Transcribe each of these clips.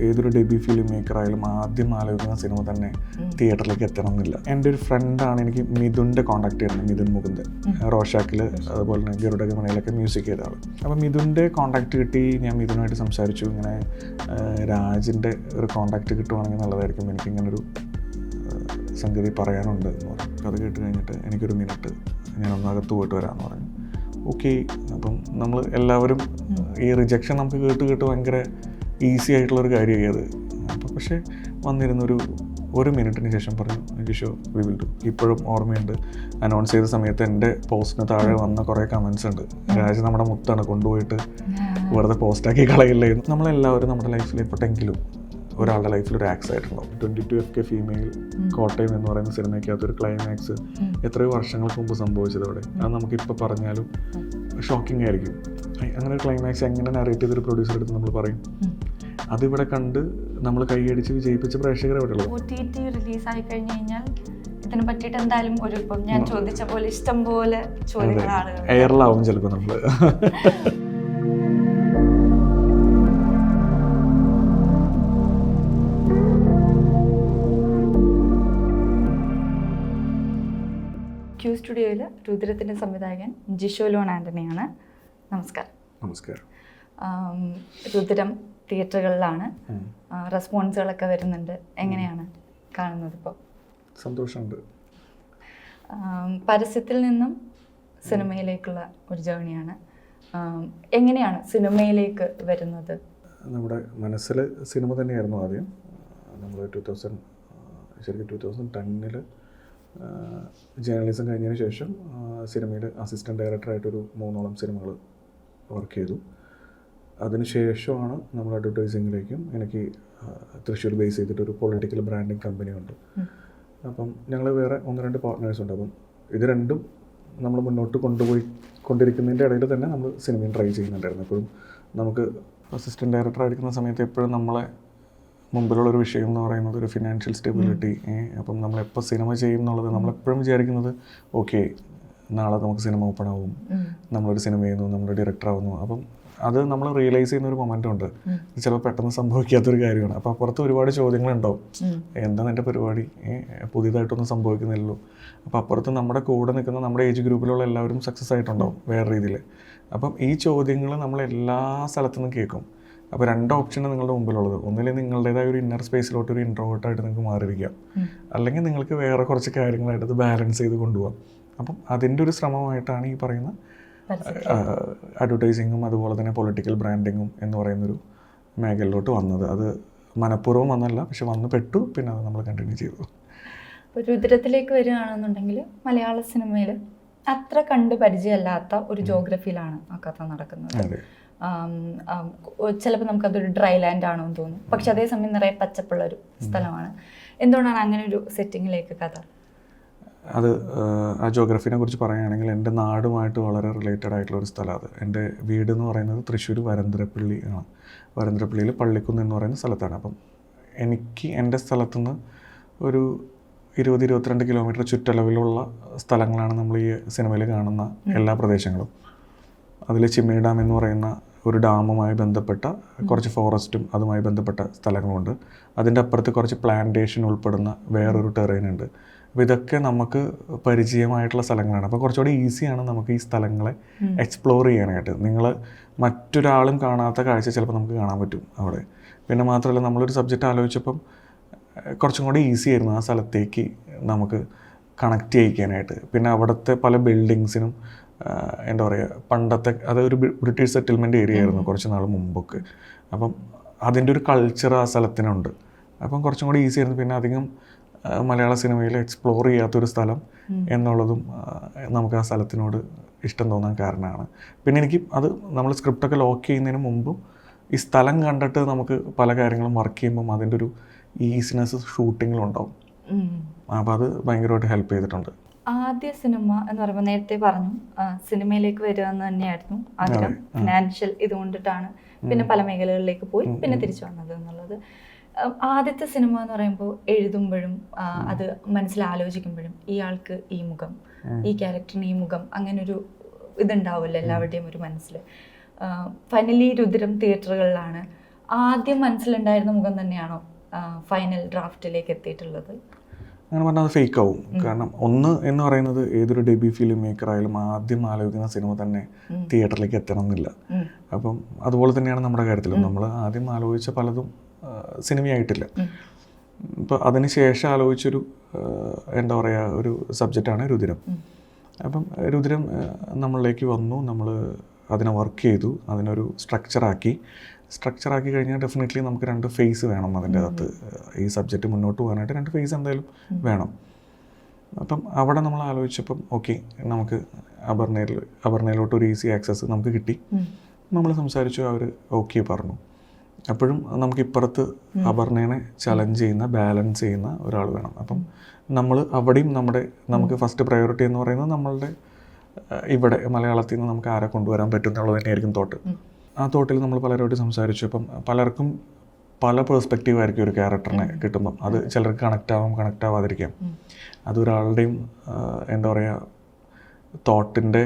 ഏതൊരു debut film maker ആയാലും ആദ്യം ആലോചിക്കുന്ന സിനിമ തന്നെ തിയേറ്ററിലേക്ക് എത്തണം എന്നില്ല. എൻ്റെ ഒരു ഫ്രണ്ടാണ് എനിക്ക് മിഥുൻ്റെ കോൺടാക്ട് ചെയ്യുന്നത്, മിഥുൻ മുകുന്ദൻ, റോഷാക്കിൽ അതുപോലെ തന്നെ ഗരുഡഗമനയിലൊക്കെ മ്യൂസിക് ചെയ്ത ആൾ. അപ്പോൾ മിഥുൻ്റെ കോൺടാക്ട് കിട്ടി, ഞാൻ മിഥുനായിട്ട് സംസാരിച്ചു. ഇങ്ങനെ രാജിൻ്റെ ഒരു കോൺടാക്ട് കിട്ടുവാണെങ്കിൽ നല്ലതായിരിക്കും, എനിക്കിങ്ങനൊരു സംഗതി പറയാനുണ്ട് എന്ന് പറഞ്ഞു. അത് കേട്ട് കഴിഞ്ഞിട്ട് എനിക്കൊരു മിനിറ്റ് ഞാനൊന്നകത്ത് പോയിട്ട് വരാമെന്ന് പറഞ്ഞു. ഓക്കെ. അപ്പം നമ്മൾ എല്ലാവരും ഈ റിജക്ഷൻ നമുക്ക് കേട്ട് ഭയങ്കര ഈസി ആയിട്ടുള്ളൊരു കാര്യമായി അത്. അപ്പോൾ പക്ഷേ വന്നിരുന്നൊരു മിനിറ്റിന് ശേഷം പറഞ്ഞു ജിഷോ വി വിൽ ഡു. ഇപ്പോഴും ഓർമ്മയുണ്ട്, അനൗൺസ് ചെയ്ത സമയത്ത് എൻ്റെ പോസ്റ്റിന് താഴെ വന്ന കുറേ കമൻസ് ഉണ്ട്. രാജ് നമ്മുടെ മുത്താണ്, കൊണ്ടുപോയിട്ട് വെറുതെ പോസ്റ്റാക്കി കളയില്ലേ. നമ്മളെല്ലാവരും നമ്മുടെ ലൈഫിൽ എപ്പോഴെങ്കിലും ഒരാളുടെ ലൈഫിൽ ഒരു ആക്സ് ആയിട്ടുണ്ടാവും. 22 FK ഫീമെയിൽ കോട്ടയം എന്ന് പറയുന്ന സിനിമയ്ക്കകത്തൊരു ക്ലൈമാക്സ് എത്രയോ വർഷങ്ങൾക്ക് മുമ്പ് സംഭവിച്ചതോടെ അത് നമുക്കിപ്പോൾ പറഞ്ഞാലും ഷോക്കിംഗ് ആയിരിക്കും. അങ്ങനെ ഒരു ക്ലൈമാക്സ് എങ്ങനെ നറേറ്റ് ചെയ്തൊരു പ്രൊഡ്യൂസർ എടുത്ത് നമ്മൾ പറയും. അതിവിടെ കണ്ട് നമ്മൾ കൈയടിച്ച് വിജയിപ്പിച്ച പ്രേക്ഷകരെ അവിടെ ഉള്ളൂ. OTT റിലീസായി കഴിഞ്ഞ് കഴിഞ്ഞാൽ ഇതിനെ പറ്റിയിട്ട് എന്തായാലും ഒരു ഇപ്പം ഞാൻ ചോദിച്ച പോലെ ഇഷ്ടം പോലെ ചോദ്യങ്ങളാണ്. എയറിലാവും ചിലപ്പോൾ നമ്മൾ. ക്യൂ സ്റ്റുഡിയോയിൽ രുദ്രത്തിൻ്റെ സംവിധായകൻ ജിഷോ ലോൺ ആൻ്റണിയാണ്. നമസ്കാരം. നമസ്കാരം. രുദ്രം തിയേറ്ററുകളിലാണ്, റെസ്പോൺസുകളൊക്കെ വരുന്നുണ്ട്. എങ്ങനെയാണ് കാണുന്നത് ഇപ്പോൾ? സന്തോഷമുണ്ട്. പരസ്യത്തിൽ നിന്നും സിനിമയിലേക്കുള്ള ഒരു ജേണിയാണ്. എങ്ങനെയാണ് സിനിമയിലേക്ക് വരുന്നത്? നമ്മുടെ മനസ്സിൽ സിനിമ തന്നെയായിരുന്നു ആദ്യം. നമ്മൾ 2010 ജേർണലിസം കഴിഞ്ഞതിന് ശേഷം സിനിമയിൽ അസിസ്റ്റൻറ്റ് ഡയറക്ടറായിട്ടൊരു 3ഓളം സിനിമകൾ വർക്ക് ചെയ്തു. അതിനുശേഷമാണ് നമ്മൾ അഡ്വർടൈസിങ്ങിലേക്കും, എനിക്ക് തൃശ്ശൂർ ബേസ് ചെയ്തിട്ടൊരു പൊളിറ്റിക്കൽ ബ്രാൻഡിങ് കമ്പനിയുണ്ട്. അപ്പം ഞങ്ങൾ വേറെ 1-2 പാർട്ട്നേഴ്സുണ്ട്. അപ്പം ഇത് രണ്ടും നമ്മൾ മുന്നോട്ട് കൊണ്ടിരിക്കുന്നതിൻ്റെ ഇടയിൽ തന്നെ നമ്മൾ സിനിമയും ട്രൈ ചെയ്യുന്നുണ്ടായിരുന്നു. എപ്പോഴും നമുക്ക് അസിസ്റ്റൻറ്റ് ഡയറക്ടറായിരിക്കുന്ന സമയത്ത് എപ്പോഴും നമ്മളെ മുമ്പിലുള്ളൊരു വിഷയം എന്ന് പറയുന്നത് ഒരു ഫിനാൻഷ്യൽ സ്റ്റെബിലിറ്റി. അപ്പം നമ്മളെപ്പോൾ സിനിമ ചെയ്യും എന്നുള്ളത് നമ്മളെപ്പോഴും വിചാരിക്കുന്നത് ഓക്കെ നാളെ നമുക്ക് സിനിമ ഓപ്പൺ ആവും, നമ്മളൊരു സിനിമ ചെയ്യുന്നു, നമ്മൾ ഡയറക്ടർ ആവുന്നു. അപ്പം അത് നമ്മൾ റിയലൈസ് ചെയ്യുന്ന ഒരു മൊമെൻ്റ് ഉണ്ട്. ചിലപ്പോൾ പെട്ടെന്ന് സംഭവിക്കാത്തൊരു കാര്യമാണ്. അപ്പോൾ അപ്പുറത്ത് ഒരുപാട് ചോദ്യങ്ങളുണ്ടാവും. എന്താണ് എൻ്റെ പരിപാടി, പുതിയതായിട്ടൊന്നും സംഭവിക്കുന്നില്ലല്ലോ. അപ്പോൾ അപ്പുറത്ത് നമ്മുടെ കൂടെ നിൽക്കുന്ന നമ്മുടെ ഏജ് ഗ്രൂപ്പിലുള്ള എല്ലാവരും സക്സസ് ആയിട്ടുണ്ടാവും വേറെ രീതിയിൽ. അപ്പം ഈ ചോദ്യങ്ങൾ നമ്മൾ എല്ലാ സ്ഥലത്തു നിന്നും കേൾക്കും. അപ്പോൾ 2 ഓപ്ഷനാണ് നിങ്ങളുടെ മുമ്പിലുള്ളത്. ഒന്നിൽ നിങ്ങളുടേതായ ഒരു ഇന്നർ സ്പേസിലോട്ട് ഒരു ഇൻട്രോവേർട്ടായിട്ട് നിങ്ങൾക്ക് മാറിയിരിക്കാം, അല്ലെങ്കിൽ നിങ്ങൾക്ക് വേറെ കുറച്ച് കാര്യങ്ങളായിട്ട് അത് ബാലൻസ് ചെയ്ത് കൊണ്ടുപോകാം. അപ്പം അതിൻ്റെ ഒരു ശ്രമമായിട്ടാണ് ഈ പറയുന്ന അഡ്വർടൈസിങ്ങും അതുപോലെ തന്നെ പൊളിറ്റിക്കൽ ബ്രാൻഡിങ്ങും എന്ന് പറയുന്നൊരു മേഖലയിലോട്ട് വന്നത്. അത് മനഃപൂർവ്വം വന്നല്ല, പക്ഷെ വന്ന് പെട്ടു, പിന്നെ അത് നമ്മൾ കണ്ടിന്യൂ ചെയ്തു. ഇപ്പോൾ രുദ്രത്തിലേക്ക് വരികയാണെന്നുണ്ടെങ്കിൽ മലയാള സിനിമയിൽ അത്ര കണ്ട് പരിചയമല്ലാത്ത ഒരു ജോഗ്രഫിയിലാണ് ആ കഥ നടക്കുന്നത്. ചിലപ്പോൾ നമുക്കതൊരു ഡ്രൈ ലാൻഡ് ആണോ എന്ന് തോന്നും, പക്ഷെ അതേസമയം നിറയെ പച്ചപ്പുള്ളൊരു സ്ഥലമാണ്. എന്തുകൊണ്ടാണ് അങ്ങനെ ഒരു സെറ്റിങ്ങിലേക്ക് കഥ? അത് ആ ജോഗ്രഫിനെ കുറിച്ച് പറയുകയാണെങ്കിൽ എൻ്റെ നാടുമായിട്ട് വളരെ റിലേറ്റഡ് ആയിട്ടുള്ളൊരു സ്ഥലമാണ് അത്. എൻ്റെ വീട് എന്ന് പറയുന്നത് തൃശ്ശൂർ വരന്തരപ്പള്ളി ആണ്. വരന്തരപ്പള്ളിയിൽ പള്ളിക്കുന്ന് എന്ന് പറയുന്ന സ്ഥലത്താണ്. അപ്പം എനിക്ക് എൻ്റെ സ്ഥലത്തുനിന്ന് ഒരു 20-22 കിലോമീറ്റർ ചുറ്റളവിലുള്ള സ്ഥലങ്ങളാണ് നമ്മൾ ഈ സിനിമയിൽ കാണുന്ന എല്ലാ പ്രദേശങ്ങളും. അതിൽ ചിമ്മിനി ഡാം എന്ന് പറയുന്ന ഒരു ഡാമുമായി ബന്ധപ്പെട്ട കുറച്ച് ഫോറസ്റ്റും അതുമായി ബന്ധപ്പെട്ട സ്ഥലങ്ങളുണ്ട്. അതിൻ്റെ അപ്പുറത്ത് കുറച്ച് പ്ലാന്റേഷൻ ഉൾപ്പെടുന്ന വേറൊരു ടെറൈൻ ഉണ്ട്. അപ്പോൾ ഇതൊക്കെ നമുക്ക് പരിചയമായിട്ടുള്ള സ്ഥലങ്ങളാണ്. അപ്പോൾ കുറച്ചുകൂടി ഈസിയാണ് നമുക്ക് ഈ സ്ഥലങ്ങളെ എക്സ്പ്ലോർ ചെയ്യാനായിട്ട്. നിങ്ങൾ മറ്റൊരാളും കാണാത്ത കാഴ്ച ചിലപ്പോൾ നമുക്ക് കാണാൻ പറ്റും അവിടെ. പിന്നെ മാത്രമല്ല, നമ്മളൊരു സബ്ജക്റ്റ് ആലോചിച്ചപ്പം കുറച്ചും കൂടി ഈസി ആയിരുന്നു ആ സ്ഥലത്തേക്ക് നമുക്ക് കണക്ട് ചെയ്യിക്കാനായിട്ട്. പിന്നെ അവിടുത്തെ പല ബിൽഡിങ്സിനും എന്താ പറയുക, പണ്ടത്തെ അതൊരു ബ്രിട്ടീഷ് സെറ്റിൽമെൻറ്റ് ഏരിയ ആയിരുന്നു കുറച്ച് നാൾ മുമ്പൊക്കെ. അപ്പം അതിൻ്റെ ഒരു കൾച്ചർ ആ സ്ഥലത്തിനുണ്ട്. അപ്പം കുറച്ചും കൂടി ഈസി ആയിരുന്നു. പിന്നെ അധികം മലയാള സിനിമയിൽ എക്സ്പ്ലോർ ചെയ്യാത്തൊരു സ്ഥലം എന്നുള്ളതും നമുക്ക് ആ സ്ഥലത്തിനോട് ഇഷ്ടം തോന്നാൻ കാരണമാണ്. പിന്നെ എനിക്ക് അത് നമ്മൾ സ്ക്രിപ്റ്റൊക്കെ ലോക്ക് ചെയ്യുന്നതിന് മുമ്പും ഈ സ്ഥലം കണ്ടിട്ട് നമുക്ക് പല കാര്യങ്ങളും വർക്ക് ചെയ്യുമ്പം അതിൻ്റെ ഒരു ഈസിനെസ് ഷൂട്ടിങ്ങിലുണ്ടാവും. അപ്പോൾ അത് ഭയങ്കരമായിട്ട് ഹെൽപ്പ് ചെയ്തിട്ടുണ്ട്. ആദ്യ സിനിമ എന്ന് പറയുമ്പോൾ നേരത്തെ പറഞ്ഞു സിനിമയിലേക്ക് വരിക എന്ന് തന്നെയായിരുന്നു ആദ്യം. ഫിനാൻഷ്യൽ ഇതുകൊണ്ടിട്ടാണ് പിന്നെ പല മേഖലകളിലേക്ക് പോയി പിന്നെ തിരിച്ചു വന്നത് എന്നുള്ളത്. ആദ്യത്തെ സിനിമ എന്ന് പറയുമ്പോൾ എഴുതുമ്പോഴും അത് മനസ്സിലാലോചിക്കുമ്പോഴും ഇയാൾക്ക് ഈ മുഖം, ഈ ക്യാരക്ടറിന് ഈ മുഖം, അങ്ങനൊരു ഇതുണ്ടാവില്ല എല്ലാവരുടെയും ഒരു മനസ്സിൽ. ഫൈനലി രുദ്രം തിയേറ്ററുകളിലാണ്. ആദ്യം മനസ്സിലുണ്ടായിരുന്ന മുഖം തന്നെയാണോ ഫൈനൽ ഡ്രാഫ്റ്റിലേക്ക് എത്തിയിട്ടുള്ളത്? അങ്ങനെ പറഞ്ഞാൽ അത് ഫേക്ക് ആവും. കാരണം ഒന്ന് എന്ന് പറയുന്നത് ഏതൊരു ഡെബ്യൂ ഫിലിം മേക്കർ ആയാലും ആദ്യം ആലോചിക്കുന്ന സിനിമ തന്നെ തിയേറ്ററിലേക്ക് എത്തണം എന്നില്ല. അപ്പം അതുപോലെ തന്നെയാണ് നമ്മുടെ കാര്യത്തിലും. നമ്മൾ ആദ്യം ആലോചിച്ച പലതും സിനിമയായിട്ടില്ല. ഇപ്പോൾ അതിന് ശേഷം ആലോചിച്ചൊരു എന്താ പറയുക ഒരു സബ്ജക്റ്റാണ് രുതിരം. അപ്പം രുതിരം നമ്മളിലേക്ക് വന്നു, നമ്മൾ അതിനെ വർക്ക് ചെയ്തു, അതിനൊരു സ്ട്രക്ചറാക്കി കഴിഞ്ഞാൽ ഡെഫിനറ്റ്ലി നമുക്ക് 2 ഫേസ് വേണം അതിൻ്റെ അകത്ത്. ഈ സബ്ജക്റ്റ് മുന്നോട്ട് പോകാനായിട്ട് 2 ഫേസ് എന്തായാലും വേണം. അപ്പം അവിടെ നമ്മൾ ആലോചിച്ചപ്പം ഓക്കെ, നമുക്ക് അപർണയിലോട്ട് ഒരു ഈസി ആക്സസ് നമുക്ക് കിട്ടി. നമ്മൾ സംസാരിച്ചു, അവർ ഓക്കെ പറഞ്ഞു. അപ്പോഴും നമുക്ക് ഇപ്പുറത്ത് അപർണയെ ചലഞ്ച് ചെയ്യുന്ന, ബാലൻസ് ചെയ്യുന്ന ഒരാൾ വേണം. അപ്പം നമ്മൾ അവിടെയും നമുക്ക് ഫസ്റ്റ് പ്രയോറിറ്റി എന്ന് പറയുന്നത് നമ്മളുടെ ഇവിടെ മലയാളത്തിൽ നിന്ന് നമുക്ക് ആരെ കൊണ്ടുവരാൻ പറ്റും എന്നുള്ളത് തന്നെയായിരിക്കും തോട്ട്. ആ തോട്ടിൽ നമ്മൾ പലരോടും സംസാരിച്ചു. അപ്പം പലർക്കും പല പേഴ്സ്പെക്റ്റീവ് ആയിരിക്കും ഒരു ക്യാരക്ടറിനെ കിട്ടുമ്പം. അത് ചിലർക്ക് കണക്റ്റ് ആവാതിരിക്കാം. അതൊരാളുടെയും എന്താ പറയുക തോട്ടിൻ്റെ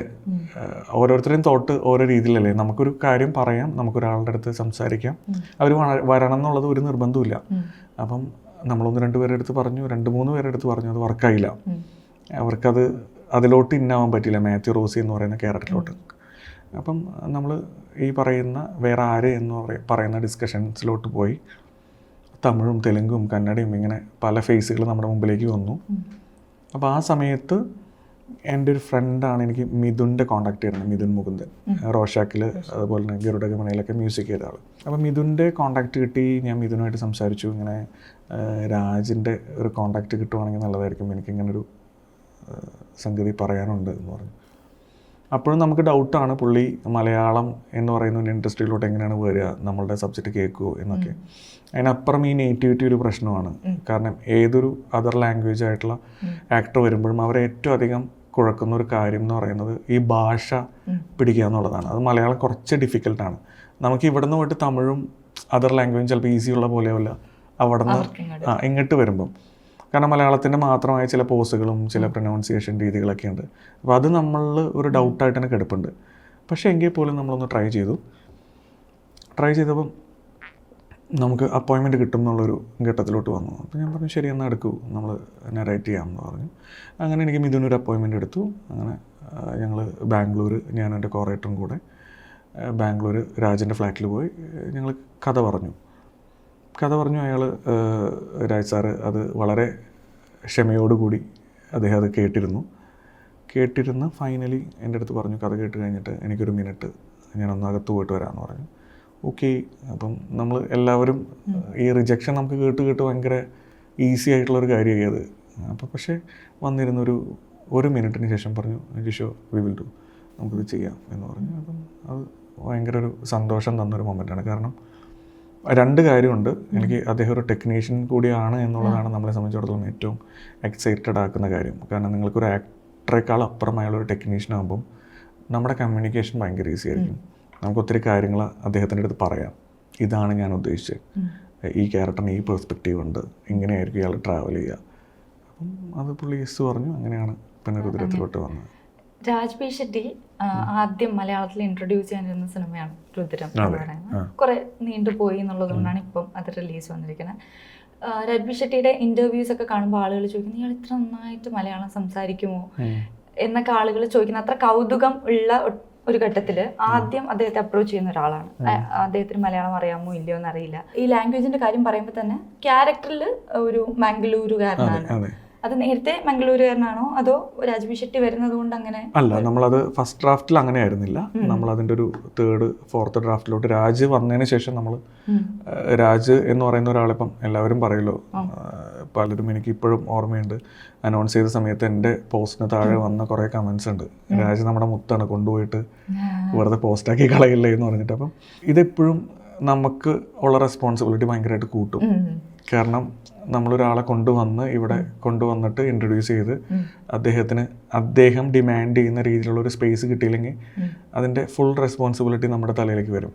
ഓരോരുത്തരുടെയും തോട്ട് ഓരോ രീതിയിലല്ലേ. നമുക്കൊരു കാര്യം പറയാം, നമുക്കൊരാളുടെ അടുത്ത് സംസാരിക്കാം, അവർ വരണം എന്നുള്ളത് ഒരു നിർബന്ധമില്ല. അപ്പം നമ്മൾ 1-2 പേരുടെ അടുത്ത് പറഞ്ഞു, 2-3 പേരുടെ അടുത്ത് പറഞ്ഞു, അത് വർക്കായില്ല. അവർക്കത് അതിലോട്ട് ഇന്നാവാൻ പറ്റില്ല, മാത്യു റോസി എന്ന് പറയുന്ന ക്യാരക്ടറിലോട്ട്. അപ്പം നമ്മൾ ഈ പറയുന്ന വേറെ ആര് എന്ന് പറയുന്ന ഡിസ്കഷൻസിലോട്ട് പോയി. തമിഴും തെലുങ്കും കന്നഡയും ഇങ്ങനെ പല ഫേസുകൾ നമ്മുടെ മുമ്പിലേക്ക് വന്നു. അപ്പോൾ ആ സമയത്ത് എൻ്റെ ഒരു ഫ്രണ്ടാണ് എനിക്ക് മിഥുൻ്റെ കോൺടാക്ട് ചെയ്യുന്നത്, മിഥുൻ മുകുന്ദൻ. റോഷാക്കിൽ അതുപോലെ തന്നെ ഗരുഡഗമനയിലൊക്കെ മ്യൂസിക് ചെയ്ത ആൾ. അപ്പോൾ മിഥുൻ്റെ കോൺടാക്ട് കിട്ടി. ഞാൻ മിഥുനുമായിട്ട് സംസാരിച്ചു. ഇങ്ങനെ രാജിൻ്റെ ഒരു കോൺടാക്ട് കിട്ടുവാണെങ്കിൽ നല്ലതായിരിക്കും, എനിക്കിങ്ങനൊരു സംഗതി പറയാനുണ്ട് എന്ന് പറഞ്ഞു. അപ്പോഴും നമുക്ക് ഡൗട്ടാണ് പുള്ളി മലയാളം എന്ന് പറയുന്ന ഒരു ഇൻഡസ്ട്രിയിലോട്ട് എങ്ങനെയാണ് വരിക, നമ്മളുടെ സബ്ജക്റ്റ് കേൾക്കുമോ എന്നൊക്കെ. അതിനപ്പുറം ഈ നേറ്റിവിറ്റി ഒരു പ്രശ്നമാണ്. കാരണം ഏതൊരു അതർ ലാംഗ്വേജ് ആയിട്ടുള്ള ആക്ടർ വരുമ്പോഴും അവരെ ഏറ്റവും അധികം കുഴക്കുന്ന ഒരു കാര്യം എന്ന് പറയുന്നത് ഈ ഭാഷ പിടിക്കുക എന്നുള്ളതാണ്. അത് മലയാളം കുറച്ച് ഡിഫിക്കൽട്ടാണ്. നമുക്ക് ഇവിടെ നിന്ന് പോയിട്ട് തമിഴും അതർ ലാംഗ്വേജും ചിലപ്പോൾ ഈസിയുള്ള പോലെയല്ല അവിടെ നിന്ന് ഇങ്ങോട്ട് വരുമ്പം. കാരണം മലയാളത്തിൻ്റെ മാത്രമായ ചില പോസുകളും ചില പ്രൊനൗൺസിയേഷൻ രീതികളൊക്കെ ഉണ്ട്. അപ്പോൾ അത് നമ്മളിൽ ഒരു ഡൗട്ടായിട്ട് തന്നെ കിടപ്പുണ്ട്. പക്ഷേ എങ്കിൽ പോലും നമ്മളൊന്ന് ട്രൈ ചെയ്തപ്പം നമുക്ക് അപ്പോയിൻമെൻറ്റ് കിട്ടും എന്നുള്ളൊരു ഘട്ടത്തിലോട്ട് വന്നു. അപ്പോൾ ഞാൻ പറഞ്ഞു ശരി എന്നാൽ എടുക്കൂ, നമ്മൾ നറേറ്റ് ചെയ്യാമെന്ന് പറഞ്ഞു. അങ്ങനെ എനിക്ക് മിഥുനൊരു അപ്പോയിൻമെൻറ്റ് എടുത്തു. അങ്ങനെ ഞങ്ങൾ ബാംഗ്ലൂർ, ഞാനും എൻ്റെ കോറേറ്ററും കൂടെ ബാംഗ്ലൂർ രാജിൻ്റെ ഫ്ലാറ്റിൽ പോയി ഞങ്ങൾ കഥ പറഞ്ഞു. അയാൾ രാജ് സാറ് അത് വളരെ ക്ഷമയോടുകൂടി അദ്ദേഹം അത് കേട്ടിരുന്ന് ഫൈനലി എൻ്റെ അടുത്ത് പറഞ്ഞു, കഥ കേട്ട് കഴിഞ്ഞിട്ട് എനിക്കൊരു മിനിറ്റ് ഞാനൊന്ന് അകത്ത് പോയിട്ട് വരാമെന്ന് പറഞ്ഞു. ഓക്കെ. അപ്പം നമ്മൾ എല്ലാവരും ഈ റിജക്ഷൻ നമുക്ക് കേട്ട് ഭയങ്കര ഈസി ആയിട്ടുള്ളൊരു കാര്യമായി അത്. അപ്പോൾ പക്ഷേ വന്നിരുന്നൊരു 1 മിനിറ്റിന് ശേഷം പറഞ്ഞു ജിഷോ വി വിൽ ഡു, നമുക്കിത് ചെയ്യാം എന്ന് പറഞ്ഞു. അപ്പം അത് ഭയങ്കര ഒരു സന്തോഷം തന്നൊരു മൊമെൻ്റാണ്. കാരണം 2 കാര്യമുണ്ട്. എനിക്ക് അദ്ദേഹം ഒരു ടെക്നീഷ്യൻ കൂടിയാണ് എന്നുള്ളതാണ് നമ്മളെ സംബന്ധിച്ചിടത്തോളം ഏറ്റവും എക്സൈറ്റഡ് ആക്കുന്ന കാര്യം. കാരണം നിങ്ങൾക്കൊരു ആക്ടറേക്കാൾ അപ്പുറം അയാളൊരു ടെക്നീഷ്യൻ ആകുമ്പം നമ്മുടെ കമ്മ്യൂണിക്കേഷൻ ഭയങ്കര ഈസി ആയിരിക്കും. നമുക്ക് ഒത്തിരി കാര്യങ്ങൾ അദ്ദേഹത്തിൻ്റെ അടുത്ത് പറയാം. ഇതാണ് ഞാൻ ഉദ്ദേശിച്ചത്, ഈ ക്യാരക്ടറിന് ഈ പെർസ്പെക്റ്റീവ് ഉണ്ട്, ഇങ്ങനെയായിരിക്കും ഇയാൾ ട്രാവൽ ചെയ്യുക. അപ്പം അത് പുള്ളി യെസ് പറഞ്ഞു. അങ്ങനെയാണ് പിന്നെ രുദ്രത്തിലോട്ട് വന്നത്. രാജ് ബി ഷെട്ടി ആദ്യം മലയാളത്തിൽ ഇൻട്രൊഡ്യൂസ് ചെയ്യാനിരുന്ന സിനിമയാണ് രുദ്രം എന്ന് പറയുന്നത്. കുറെ നീണ്ടുപോയി എന്നുള്ളത് കൊണ്ടാണ് ഇപ്പം അത് റിലീസ് വന്നിരിക്കുന്നത്. രാജ് ബി ഷെട്ടിയുടെ ഇന്റർവ്യൂസ് ഒക്കെ കാണുമ്പോൾ ആളുകൾ ചോദിക്കുന്നത് ഇയാൾ ഇത്ര നന്നായിട്ട് മലയാളം സംസാരിക്കുമോ എന്നൊക്കെ ആളുകൾ ചോദിക്കുന്ന അത്ര കൗതുകം ഉള്ള ഒരു ഘട്ടത്തില് ആദ്യം അദ്ദേഹത്തെ അപ്രോച്ച് ചെയ്യുന്ന ഒരാളാണ്. അദ്ദേഹത്തിന് മലയാളം അറിയാമോ ഇല്ലയോ എന്നറിയില്ല. ഈ ലാംഗ്വേജിന്റെ കാര്യം പറയുമ്പോൾ തന്നെ ക്യാരക്ടറിൽ ഒരു മംഗളൂരുകാരനാണ്. അത് നേരത്തെ മംഗളൂരുകാരനാണോ അതോ രാജ് ബി ഷെട്ടി വരുന്നത് കൊണ്ട് അങ്ങനെ? അല്ല, നമ്മളത് ഫസ്റ്റ് ഡ്രാഫ്റ്റിൽ അങ്ങനെ ആയിരുന്നില്ല. നമ്മൾ അതിൻ്റെ ഒരു 3rd 4th ഡ്രാഫ്റ്റിലോട്ട് രാജ് വന്നതിന് ശേഷം നമ്മൾ രാജ് എന്ന് പറയുന്ന ഒരാളിപ്പം എല്ലാവരും പറയല്ലോ, പലരും എനിക്ക് ഇപ്പോഴും ഓർമ്മയുണ്ട്, അനൗൺസ് ചെയ്ത സമയത്ത് എൻ്റെ പോസ്റ്റിന് താഴെ വന്ന കുറേ കമൻസ് ഉണ്ട്. രാജ് നമ്മുടെ മുത്താണ്, കൊണ്ടുപോയിട്ട് വെറുതെ പോസ്റ്റാക്കി കളയില്ലേ എന്ന് പറഞ്ഞിട്ട്. അപ്പം ഇതെപ്പോഴും നമുക്ക് ഉള്ള റെസ്പോൺസിബിലിറ്റി ഭയങ്കരമായിട്ട് കൂട്ടും. കാരണം നമ്മളൊരാളെ ഇവിടെ കൊണ്ടുവന്നിട്ട് ഇൻട്രൊഡ്യൂസ് ചെയ്ത് അദ്ദേഹം ഡിമാൻഡ് ചെയ്യുന്ന രീതിയിലുള്ള ഒരു സ്പേസ് കിട്ടിയില്ലെങ്കിൽ അതിൻ്റെ ഫുൾ റെസ്പോൺസിബിലിറ്റി നമ്മുടെ തലയിലേക്ക് വരും.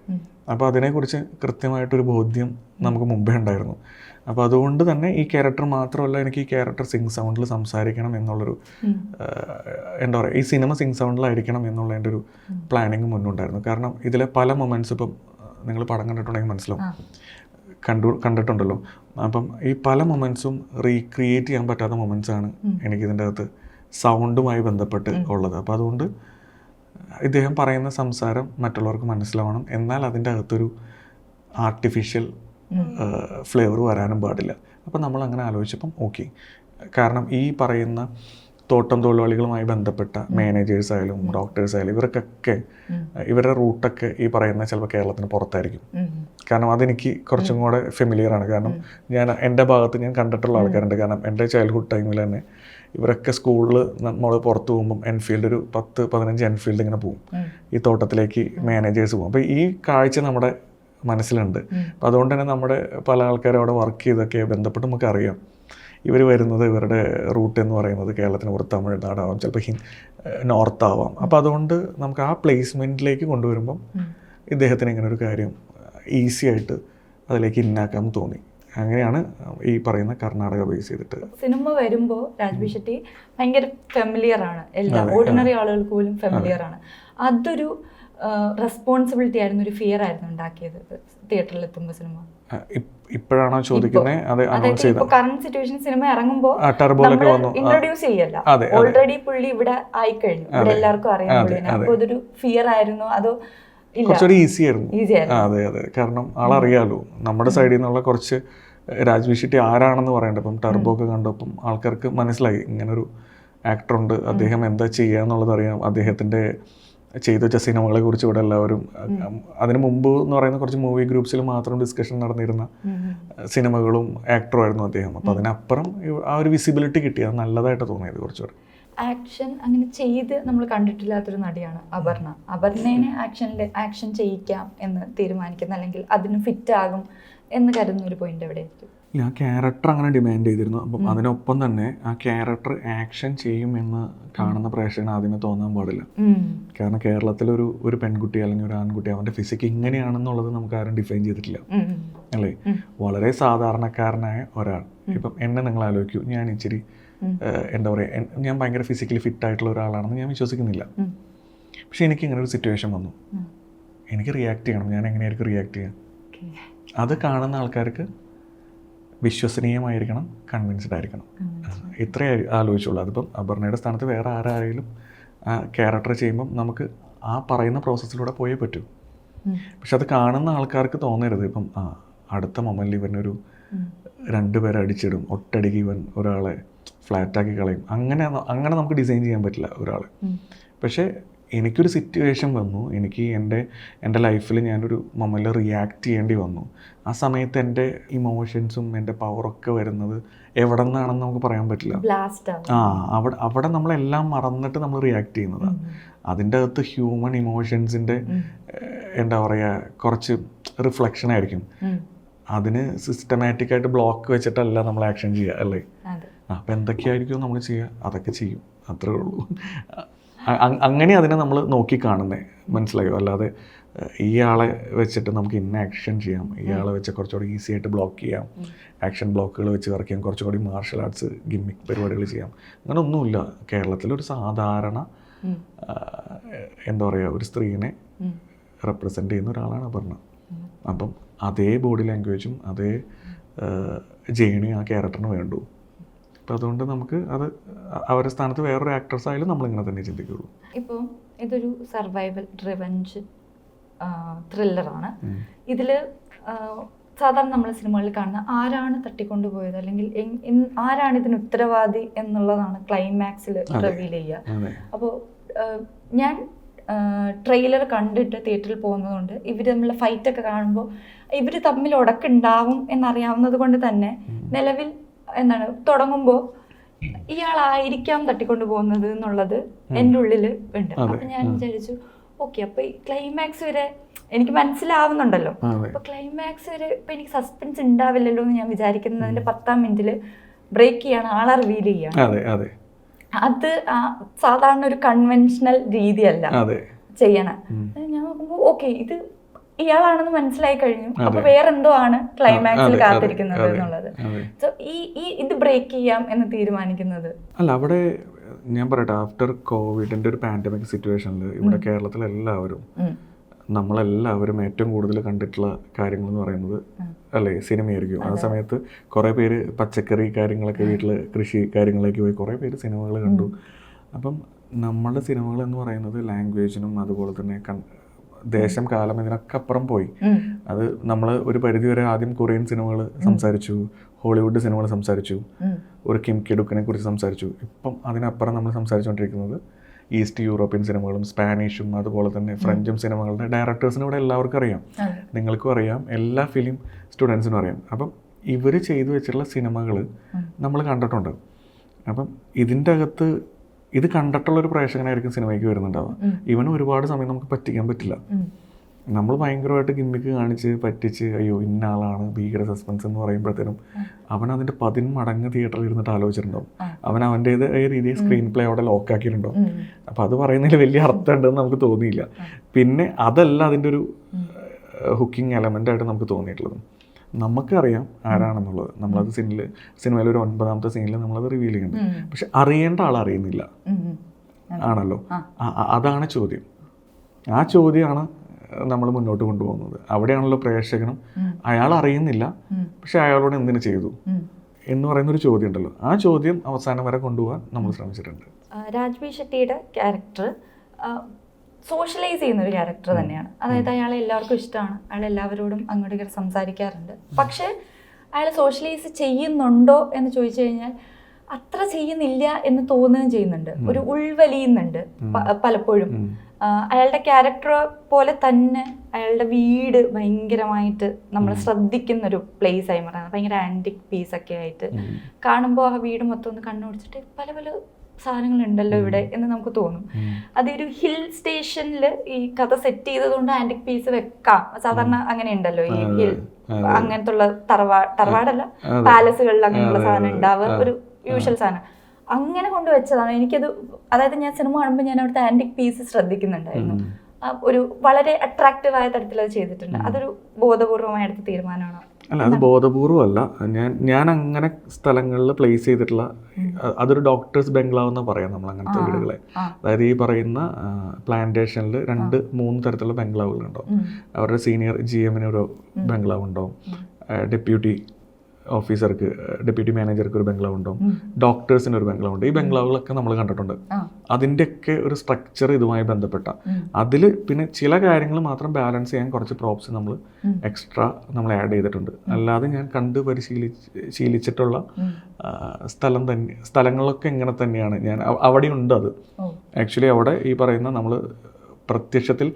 അപ്പോൾ അതിനെക്കുറിച്ച് കൃത്യമായിട്ടൊരു ബോധ്യം നമുക്ക് മുമ്പേ ഉണ്ടായിരുന്നു. അപ്പോൾ അതുകൊണ്ട് തന്നെ ഈ ക്യാരക്ടർ മാത്രമല്ല, എനിക്ക് ഈ ക്യാരക്ടർ സിംഗ് സൗണ്ടിൽ സംസാരിക്കണം എന്നുള്ളൊരു എന്താ പറയുക, ഈ സിനിമ സിംഗ് സൗണ്ടിലായിരിക്കണം എന്നുള്ള എൻ്റെ ഒരു പ്ലാനിങ് മുന്നുണ്ടായിരുന്നു. കാരണം ഇതിലെ പല മൊമെൻറ്റ്സ് ഇപ്പം നിങ്ങൾ പടം കണ്ടിട്ടുണ്ടെങ്കിൽ മനസ്സിലാവും, കണ്ടിട്ടുണ്ടല്ലോ. അപ്പം ഈ പല മൊമെൻറ്റ്സും റീക്രിയേറ്റ് ചെയ്യാൻ പറ്റാത്ത മൊമെൻറ്റ്സാണ് എനിക്കിതിൻ്റെ അകത്ത് സൗണ്ടുമായി ബന്ധപ്പെട്ട് ഉള്ളത്. അപ്പോൾ അതുകൊണ്ട് ഇദ്ദേഹം പറയുന്ന സംസാരം മറ്റുള്ളവർക്ക് മനസ്സിലാവണം, എന്നാൽ അതിൻ്റെ അകത്തൊരു ആർട്ടിഫിഷ്യൽ ഫ്ലേവർ വരാനും പാടില്ല. അപ്പം നമ്മൾ അങ്ങനെ ആലോചിച്ചപ്പം ഓക്കെ, കാരണം ഈ പറയുന്ന തോട്ടം തൊഴിലാളികളുമായി ബന്ധപ്പെട്ട മാനേജേഴ്സ് ആയാലും ഡോക്ടേഴ്സ് ആയാലും ഇവരുടെ റൂട്ടൊക്കെ ഈ പറയുന്ന ചിലപ്പോൾ കേരളത്തിന് പുറത്തായിരിക്കും. കാരണം അതെനിക്ക് കുറച്ചും കൂടെ ഫെമിലിയറാണ്. കാരണം എൻ്റെ ഭാഗത്ത് ഞാൻ കണ്ടിട്ടുള്ള ആൾക്കാരുണ്ട്. കാരണം എൻ്റെ ചൈൽഡ്ഹുഡ് ടൈമിൽ തന്നെ ഇവരൊക്കെ സ്കൂളിൽ നമ്മൾ പുറത്ത് പോകുമ്പം എൻഫീൽഡ് ഒരു 10-15 എൻഫീൽഡ് ഇങ്ങനെ പോകും, ഈ തോട്ടത്തിലേക്ക് മാനേജേഴ്സ് പോകും. അപ്പോൾ ഈ കാഴ്ച നമ്മുടെ മനസ്സിലുണ്ട്. അപ്പോൾ അതുകൊണ്ട് തന്നെ നമ്മുടെ പല ആൾക്കാരും അവിടെ വർക്ക് ചെയ്തൊക്കെ ബന്ധപ്പെട്ട് നമുക്കറിയാം ഇവർ വരുന്നത്, ഇവരുടെ റൂട്ട് എന്ന് പറയുന്നത് കേരളത്തിന് പുറത്ത് തമിഴ്നാടാവാം, ചിലപ്പോൾ നോർത്ത് ആവാം. അപ്പോൾ അതുകൊണ്ട് നമുക്ക് ആ പ്ലേസ്മെൻറ്റിലേക്ക് കൊണ്ടുവരുമ്പം ഇദ്ദേഹത്തിന് ഇങ്ങനെ ഒരു കാര്യം ഈസി ആയിട്ട് അതിലേക്ക് ഇന്നാക്കാൻ തോന്നി. അങ്ങനെയാണ് ഈ പറയുന്ന കർണാടക ബേസ് ചെയ്തിട്ട് സിനിമ വരുമ്പോൾ രാജ്ബി ഷെട്ടി ഭയങ്കര ഫെമിലിയർ ആണ്, എല്ലാ ഓർഡിനറി ആളുകൾക്ക് പോലും ഫെമിലിയർ ആണ്. അതൊരു റെസ്പോൺസിബിലിറ്റി ആയിരുന്നു, ഒരു ഫിയർ ആയിരുന്നു ഉണ്ടാക്കിയത് തിയേറ്ററിൽ എത്തുമ്പോൾ സിനിമ. ഇപ്പോഴാണോ ചോദിക്കുന്നത്? അത് അനൗൺസ് ചെയ്ത കറന്റ് സിറ്റുവേഷൻ സിനിമ ഇറങ്ങുമ്പോൾ ഇൻട്രൊഡ്യൂസ് ചെയ്യല്ല, ഓൾറെഡി പുള്ളി ഇവിടെ ആയിക്കഴിഞ്ഞു, ഇവിടെ എല്ലാവർക്കും അറിയാം പുള്ളിനെ. അപ്പോൾ അതൊരു ഫിയർ ആയിരുന്നു അതോ? കുറച്ചുകൂടി ഈസി ആയിരുന്നു. അതെ അതെ, കാരണം ആളറിയാലോ നമ്മുടെ സൈഡിൽ നിന്നുള്ള കുറച്ച് രാജ്ബി ഷെട്ടി ആരാണെന്ന് പറയണ്ട. ഇപ്പം ടർബോ ഒക്കെ കണ്ടപ്പം ആൾക്കാർക്ക് മനസ്സിലായി ഇങ്ങനൊരു ആക്ടറുണ്ട്, അദ്ദേഹം എന്താ ചെയ്യുക എന്നുള്ളത് അറിയാം. അദ്ദേഹത്തിൻ്റെ ചെയ്തു വെച്ച സിനിമകളെ കുറിച്ച് ഇവിടെ എല്ലാവരും, അതിന് മുമ്പ് എന്ന് പറയുന്ന കുറച്ച് മൂവി ഗ്രൂപ്പ്സിൽ മാത്രം ഡിസ്കഷൻ നടന്നിരുന്ന സിനിമകളും ആക്ടറും ആയിരുന്നു അദ്ദേഹം. അപ്പം അതിനപ്പുറം ആ ഒരു വിസിബിലിറ്റി കിട്ടി, അത് നല്ലതായിട്ട് തോന്നിയത് കുറച്ചുകൂടെ. ആക്ഷൻ അങ്ങനെ ചെയ്ത് നമ്മൾ കണ്ടിട്ടില്ലാത്തൊരു നടിയാണ് അപർണ. അപർണേനെ ആക്ഷൻ ചെയ്യിക്കാം എന്ന് തീരുമാനിക്കുന്ന, അല്ലെങ്കിൽ അതിന് ഫിറ്റ് ആകും എന്ന് കരുതുന്ന ഒരു പോയിന്റ് എവിടെയായിരിക്കും? ആ ക്യാരക്ടർ അങ്ങനെ ഡിമാൻഡ് ചെയ്തിരുന്നു. അപ്പം അതിനൊപ്പം തന്നെ ആ ക്യാരക്ടർ ആക്ഷൻ ചെയ്യുമെന്ന് കാണുന്ന പ്രേക്ഷകന് ആദ്യമേ തോന്നാൻ പാടില്ല. കാരണം കേരളത്തിലൊരു പെൺകുട്ടി അല്ലെങ്കിൽ ഒരു ആൺകുട്ടി അവൻ്റെ ഫിസിക്ക് ഇങ്ങനെയാണെന്നുള്ളത് നമുക്ക് ആരും ഡിഫൈൻ ചെയ്തിട്ടില്ല അല്ലേ. വളരെ സാധാരണക്കാരനായ ഒരാൾ, ഇപ്പം എന്നെ നിങ്ങൾ ആലോചിക്കൂ, ഞാൻ ഇച്ചിരി എന്താ പറയുക, ഞാൻ ഭയങ്കര ഫിസിക്കലി ഫിറ്റ് ആയിട്ടുള്ള ഒരാളാണെന്ന് ഞാൻ വിശ്വസിക്കുന്നില്ല. പക്ഷെ എനിക്ക് ഇങ്ങനെ ഒരു സിറ്റുവേഷൻ വന്നു, എനിക്ക് റിയാക്ട് ചെയ്യണം. ഞാൻ എങ്ങനെയായിരിക്കും റിയാക്ട് ചെയ്യാം? അത് കാണുന്ന ആൾക്കാർക്ക് വിശ്വസനീയമായിരിക്കണം, കൺവിൻസ്ഡ് ആയിരിക്കണം. ഇത്രേ ആലോചിച്ചുള്ളൂ. അതിപ്പം അപർണയുടെ സ്ഥാനത്ത് വേറെ ആരായാലും ആ ക്യാരക്ടർ ചെയ്യുമ്പം നമുക്ക് ആ പറയുന്ന പ്രോസസ്സിലൂടെ പോയേ പറ്റൂ. പക്ഷെ അത് കാണുന്ന ആൾക്കാർക്ക് തോന്നരുത് ഇപ്പം അടുത്ത മൊമെൻറ്റിൽ ഇവനൊരു 2 പേരെ അടിച്ചിടും, ഒറ്റടിക്ക് ഇവൻ ഒരാളെ ഫ്ലാറ്റാക്കി കളയും. അങ്ങനെ നമുക്ക് ഡിസൈൻ ചെയ്യാൻ പറ്റില്ല ഒരാളെ. പക്ഷേ എനിക്കൊരു സിറ്റുവേഷൻ വന്നു, എനിക്ക് എൻ്റെ ലൈഫിൽ ഞാനൊരു മൊമെൻറ്റിൽ റിയാക്ട് ചെയ്യേണ്ടി വന്നു. ആ സമയത്ത് എൻ്റെ ഇമോഷൻസും എൻ്റെ പവറൊക്കെ വരുന്നത് എവിടെ നിന്നാണെന്ന് നമുക്ക് പറയാൻ പറ്റില്ല. അവിടെ നമ്മളെല്ലാം മറന്നിട്ട് നമ്മൾ റിയാക്ട് ചെയ്യുന്നതാണ്. അതിൻ്റെ അകത്ത് ഹ്യൂമൻ ഇമോഷൻസിൻ്റെ എന്താ പറയുക കുറച്ച് റിഫ്ലക്ഷൻ ആയിരിക്കും. അതിന് സിസ്റ്റമാറ്റിക്കായിട്ട് ബ്ലോക്ക് വെച്ചിട്ടല്ല നമ്മൾ ആക്ഷൻ ചെയ്യുക അല്ലേ. അപ്പം എന്തൊക്കെയായിരിക്കും നമ്മൾ ചെയ്യുക, അതൊക്കെ ചെയ്യും, അത്രേ ഉള്ളൂ. അങ്ങനെ അതിനെ നമ്മൾ നോക്കി കാണുന്നേ, മനസ്സിലായോ? അല്ലാതെ ഇയാളെ വെച്ചിട്ട് നമുക്ക് ഇന്ന ആക്ഷൻ ചെയ്യാം, ഇയാളെ വെച്ച് കുറച്ചുകൂടി ഈസി ആയിട്ട് ബ്ലോക്ക് ചെയ്യാം, ആക്ഷൻ ബ്ലോക്കുകൾ വെച്ച് വർക്ക് ചെയ്യാം, കുറച്ചുകൂടി മാർഷൽ ആർട്സ് ഗിമ്മിക് പരിപാടികൾ ചെയ്യാം, അങ്ങനെ ഒന്നുമില്ല. കേരളത്തിലൊരു സാധാരണ എന്താ പറയുക ഒരു സ്ത്രീനെ റെപ്രസെൻ്റ് ചെയ്യുന്ന ഒരാളാണ് അപർണ. അപ്പം അതേ ബോഡി ലാംഗ്വേജും അതേ ജേണിയും ആ ക്യാരക്ടറിന് വേണ്ടു. അപ്പം അതുകൊണ്ട് നമുക്ക് അത് അവരുടെ സ്ഥാനത്ത് വേറൊരു ആക്ട്രസ് ആയാലും നമ്മളിങ്ങനെ തന്നെ ചിന്തിക്കുള്ളൂ. ഇപ്പോൾ ഇതൊരു സർവൈവൽ റിവെഞ്ച് ത്രില്ലറാണ്. ഇതിൽ സാധാരണ നമ്മൾ സിനിമകളിൽ കാണുന്ന ആരാണ് തട്ടിക്കൊണ്ടുപോയത് അല്ലെങ്കിൽ ആരാണ് ഇതിന് ഉത്തരവാദി എന്നുള്ളതാണ് ക്ലൈമാക്സിൽ റിവീൽ ചെയ്യുക. അപ്പോൾ ഞാൻ ട്രെയിലർ കണ്ടിട്ട് തിയേറ്ററിൽ പോകുന്നതുകൊണ്ട് ഇവർ തമ്മിലുള്ള ഫൈറ്റൊക്കെ കാണുമ്പോൾ ഇവർ തമ്മിൽ ഉടക്കുണ്ടാവും എന്നറിയാവുന്നത് കൊണ്ട് തന്നെ നിലവിൽ തുടങ്ങുമ്പോൾ ഇയാളായിരിക്കാം തട്ടിക്കൊണ്ടു പോകുന്നത് എന്നുള്ളത് എൻ്റെ ഉള്ളിൽ ഉണ്ട്. അപ്പൊ ഞാൻ വിചാരിച്ചു ഓക്കെ, അപ്പൊ ഈ ക്ലൈമാക്സ് വരെ എനിക്ക് മനസ്സിലാവുന്നുണ്ടല്ലോ, അപ്പൊ ക്ലൈമാക്സ് വരെ ഇപ്പൊ എനിക്ക് സസ്പെൻസ് ഉണ്ടാവില്ലല്ലോ എന്ന് ഞാൻ വിചാരിക്കുന്നതിന്റെ 10-ാം മിനിറ്റിൽ ബ്രേക്ക് ചെയ്യാണ്, ആളെ റിവീൽ ചെയ്യാണ്. അത് സാധാരണ ഒരു കൺവെൻഷണൽ രീതിയല്ല ചെയ്യണ. ഞാൻ നോക്കുമ്പോ ഓക്കെ, ഇത് ഇയാളാണെന്ന് മനസ്സിലായി കഴിഞ്ഞു, അപ്പൊ വേറെന്തോ ആണ് ക്ലൈമാക്സിൽ കാത്തിരിക്കുന്നത് എന്നുള്ളത്. സോ ഇത് ബ്രേക്ക് ചെയ്യാം എന്ന് തീരുമാനിക്കുന്നത് അല്ല. അവിടെ ഞാൻ പറയട്ടെ, ആഫ്റ്റർ കോവിഡിന്റെ ഒരു പാൻഡമിക് സിറ്റുവേഷനിൽ ഇവിടെ കേരളത്തിലെല്ലാവരും നമ്മളെല്ലാവരും ഏറ്റവും കൂടുതൽ കണ്ടിട്ടുള്ള കാര്യങ്ങൾ എന്ന് പറയുന്നത് അല്ലേ സിനിമയായിരിക്കും. ആ സമയത്ത് കുറേ പേര് പച്ചക്കറി കാര്യങ്ങളൊക്കെ വീട്ടിൽ കൃഷി കാര്യങ്ങളിലേക്ക് പോയി കുറേ പേര് സിനിമകൾ കണ്ടു. അപ്പം നമ്മളുടെ സിനിമകൾ എന്ന് പറയുന്നത് ലാംഗ്വേജിനും അതുപോലെ തന്നെ ദേശം കാലം ഇതിനൊക്കെ അപ്പുറം പോയി. അത് നമ്മൾ ഒരു പരിധിവരെ ആദ്യം കൊറിയൻ സിനിമകൾ സംസാരിച്ചു, ഹോളിവുഡ് സിനിമകൾ സംസാരിച്ചു, ഒരു കിം കിഡുക്കിനെ കുറിച്ച് സംസാരിച്ചു. ഇപ്പം അതിനപ്പുറം നമ്മൾ സംസാരിച്ചുകൊണ്ടിരിക്കുന്നത് ഈസ്റ്റ് യൂറോപ്യൻ സിനിമകളും സ്പാനിഷും അതുപോലെ തന്നെ ഫ്രഞ്ചും സിനിമകളുടെ ഡയറക്ടേഴ്സിനും ഇവിടെ എല്ലാവർക്കും അറിയാം, നിങ്ങൾക്കും അറിയാം, എല്ലാ ഫിലിം സ്റ്റുഡൻസിനും അറിയാം. അപ്പം ഇവർ ചെയ്തു വെച്ചിട്ടുള്ള സിനിമകൾ നമ്മൾ കണ്ടിട്ടുണ്ട്. അപ്പം ഇതിൻ്റെ അകത്ത് ഇത് കണ്ടിട്ടുള്ളൊരു പ്രേക്ഷകനായിരിക്കും സിനിമയ്ക്ക് വരുന്നുണ്ടാവുക. ഇവന് ഒരുപാട് സമയം നമുക്ക് പറ്റിക്കാൻ പറ്റില്ല. നമ്മൾ ഭയങ്കരമായിട്ട് ഗിമ്മിക്ക് കാണിച്ച് പറ്റിച്ച് അയ്യോ ഇന്ന ആളാണ് ഭീകര സസ്പെൻസ് എന്ന് പറയുമ്പോഴത്തേനും അവൻ അതിൻ്റെ 10 മടങ്ങ് തിയേറ്ററിൽ ഇരുന്നിട്ട് ആലോചിച്ചിട്ടുണ്ടാവും. അവൻ അവൻ്റേതായ രീതിയിൽ സ്ക്രീൻ പ്ലേ അവിടെ ലോക്കാക്കിയിട്ടുണ്ടാവും. അപ്പം അത് പറയുന്നതിൽ വലിയ അർത്ഥം ഉണ്ടെന്ന് നമുക്ക് തോന്നിയില്ല. പിന്നെ അതല്ല അതിൻ്റെ ഒരു ഹുക്കിംഗ് എലമെൻ്റായിട്ട് നമുക്ക് തോന്നിയിട്ടുള്ളത്. നമുക്കറിയാം ആരാണെന്നുള്ളത്. നമ്മളത് സിനിമയിൽ ഒരു 9ാമത്തെ സീനിൽ നമ്മളത് റിവീൽ ചെയ്യുന്നുണ്ട്. പക്ഷെ അറിയേണ്ട ആൾ അറിയുന്നില്ല ആണല്ലോ. അതാണ് ചോദ്യം. ആ ചോദ്യമാണ് നമ്മൾ മുന്നോട്ട് കൊണ്ടുപോകുന്നത്. അവിടെയാണല്ലോ പ്രേക്ഷകനും അയാൾ അറിയുന്നില്ല പക്ഷെ അയാളോട് എന്തിനു ചെയ്തു എന്ന് പറയുന്നൊരു ചോദ്യം ഉണ്ടല്ലോ. ആ ചോദ്യം അവസാനം വരെ കൊണ്ടുപോകാൻ നമ്മൾ ശ്രമിച്ചിട്ടുണ്ട്. രാജ്ബി ഷെട്ടിയുടെ ക്യാരക്ടർ സോഷ്യലൈസ് ചെയ്യുന്ന ഒരു ക്യാരക്ടർ തന്നെയാണ്. അതായത് അയാളെ എല്ലാവർക്കും ഇഷ്ടമാണ്, അയാൾ എല്ലാവരോടും അങ്ങോട്ട് ഇങ്ങനെ സംസാരിക്കാറുണ്ട്. പക്ഷേ അയാൾ സോഷ്യലൈസ് ചെയ്യുന്നുണ്ടോ എന്ന് ചോദിച്ചു കഴിഞ്ഞാൽ അത്ര ചെയ്യുന്നില്ല എന്ന് തോന്നുകയും ചെയ്യുന്നുണ്ട്. ഒരു ഉൾവലിയുന്നുണ്ട് പലപ്പോഴും. അയാളുടെ ക്യാരക്ടർ പോലെ തന്നെ അയാളുടെ വീട് ഭയങ്കരമായിട്ട് നമ്മൾ ശ്രദ്ധിക്കുന്നൊരു പ്ലേസ് ആയി മാറാണ്. ഭയങ്കര ആൻറ്റിക് പീസൊക്കെ ആയിട്ട് കാണുമ്പോൾ ആ വീട് മൊത്തം ഒന്ന് കണ്ണുപിടിച്ചിട്ട് പല പല സാധനങ്ങളുണ്ടല്ലോ ഇവിടെ എന്ന് നമുക്ക് തോന്നും. അതൊരു ഹിൽ സ്റ്റേഷനിൽ ഈ കഥ സെറ്റ് ചെയ്തതുകൊണ്ട് ആന്റിക് പീസ് വെക്കാം. സാധാരണ അങ്ങനെ ഉണ്ടല്ലോ ഈ ഹിൽ അങ്ങനത്തെ ഉള്ള തറവാടല്ല പാലസുകളിൽ അങ്ങനെയുള്ള സാധനം ഉണ്ടാവുക, ഒരു യൂഷ്വൽ സാധനം അങ്ങനെ കൊണ്ടുവച്ചതാണ്. എനിക്കത് അതായത് ഞാൻ സിനിമ കാണുമ്പോൾ ഞാൻ അവിടുത്തെ ആന്റിക് പീസ് ശ്രദ്ധിക്കുന്നുണ്ടായിരുന്നു. ഒരു വളരെ അട്രാക്റ്റീവായ തരത്തിൽ അത് ചെയ്തിട്ടുണ്ട്. അതൊരു ബോധപൂർവമായ എടുത്ത തീരുമാനമാണോ? അല്ല, അത് ബോധപൂർവമല്ല. ഞാൻ അങ്ങനെ സ്ഥലങ്ങളിൽ പ്ലേസ് ചെയ്തിട്ടുള്ള അതൊരു ഡോക്ടേഴ്സ് ബംഗ്ലാവ് എന്ന് പറയാം നമ്മൾ അങ്ങനത്തെ വീടുകളെ. അതായത് ഈ പറയുന്ന പ്ലാന്റേഷനിൽ 2-3 തരത്തിലുള്ള ബംഗ്ലാവുകളുണ്ടാവും. അവരുടെ സീനിയർ GM ഒരു ബംഗ്ലാവ് ഉണ്ടാവും, ഡെപ്യൂട്ടി ഓഫീസർക്ക് ഡെപ്യൂട്ടി മാനേജർക്ക് ഒരു ബംഗ്ലാവ് ഉണ്ടാവും, ഡോക്ടേഴ്സിന് ഒരു ബംഗ്ലാവ് ഉണ്ട്. ഈ ബംഗ്ലാവുകളൊക്കെ നമ്മൾ കണ്ടിട്ടുണ്ട്. അതിൻ്റെയൊക്കെ ഒരു സ്ട്രക്ചർ ഇതുമായി ബന്ധപ്പെട്ട അതിൽ പിന്നെ ചില കാര്യങ്ങൾ മാത്രം ബാലൻസ് ചെയ്യാൻ കുറച്ച് പ്രോപ്സ് നമ്മൾ എക്സ്ട്രാ നമ്മൾ ആഡ് ചെയ്തിട്ടുണ്ട്. അല്ലാതെ ഞാൻ കണ്ട് ശീലിച്ചിട്ടുള്ള സ്ഥലങ്ങളൊക്കെ ഇങ്ങനെ തന്നെയാണ്. ഞാൻ അവിടെ ഉണ്ട്. അത് ആക്ച്വലി അവിടെ ഈ പറയുന്ന നമ്മൾ പ്രത്യക്ഷത്തിൽ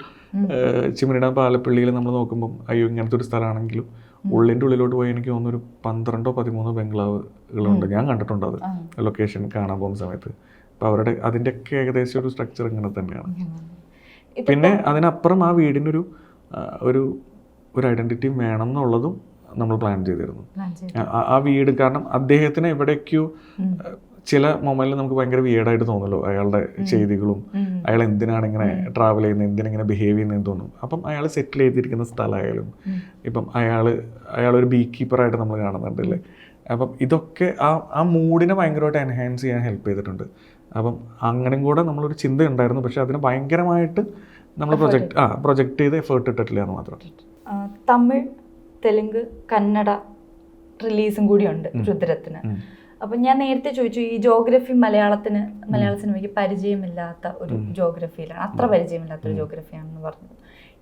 ചിമ്മിനിടാൻ പാലപ്പള്ളിയിൽ നമ്മൾ നോക്കുമ്പം അയ്യോ ഇങ്ങനത്തെ ഒരു സ്ഥലമാണെങ്കിലും ഉള്ളിൻ്റെ ഉള്ളിലോട്ട് പോയി എനിക്ക് തോന്നുന്നു ഒരു 12-13 ബംഗ്ലാവുകളുണ്ട്. ഞാൻ കണ്ടിട്ടുണ്ട് അത് ലൊക്കേഷൻ കാണാൻ പോകുന്ന സമയത്ത്. അപ്പോൾ അവരുടെ അതിൻ്റെയൊക്കെ ഏകദേശം ഒരു സ്ട്രക്ചർ ഇങ്ങനെ തന്നെയാണ്. പിന്നെ അതിനപ്പുറം ആ വീടിനൊരു ഒരു ഐഡൻറ്റിറ്റി വേണം എന്നുള്ളതും നമ്മൾ പ്ലാൻ ചെയ്തിരുന്നു. ആ വീട് കാരണം അദ്ദേഹത്തിന് എവിടേക്കോ ചില മൊമെന്റിൽ നമുക്ക് ഭയങ്കര വിയേർഡായിട്ട് തോന്നല്ലോ അയാളുടെ ചെയ്തികളും, അയാൾ എന്തിനാണ് ഇങ്ങനെ ട്രാവൽ ചെയ്യുന്നത്, എന്തിനെങ്ങനെ ബിഹേവ് ചെയ്യുന്നതെന്ന് തോന്നും. അപ്പം അയാൾ സെറ്റിൽ ചെയ്തിരിക്കുന്ന സ്ഥലമായാലും ഇപ്പം അയാളൊരു ബീ കീപ്പറായിട്ട് നമ്മൾ കാണുന്നുണ്ടല്ലേ. അപ്പം ഇതൊക്കെ ആ മൂഡിനെ ഭയങ്കരമായിട്ട് എൻഹാൻസ് ചെയ്യാൻ ഹെൽപ്പ് ചെയ്തിട്ടുണ്ട്. അപ്പം അങ്ങനെയും കൂടെ നമ്മളൊരു ചിന്ത ഉണ്ടായിരുന്നു. പക്ഷെ അതിന് ഭയങ്കരമായിട്ട് നമ്മൾ പ്രൊജക്റ്റ് ചെയ്ത് എഫേർട്ട് ഇട്ടിട്ടില്ല എന്ന് മാത്രം. തമിഴ്, തെലുങ്ക്, കന്നഡ റിലീസും കൂടിയുണ്ട് രുദ്രത്തിന്. അപ്പം ഞാൻ നേരത്തെ ചോദിച്ചു, ഈ ജോഗ്രഫി മലയാള സിനിമയ്ക്ക് പരിചയമില്ലാത്ത ഒരു ജോഗ്രഫിയിലാണ്, അത്ര പരിചയമില്ലാത്തൊരു ജോഗ്രഫിയാണെന്ന് പറഞ്ഞത്.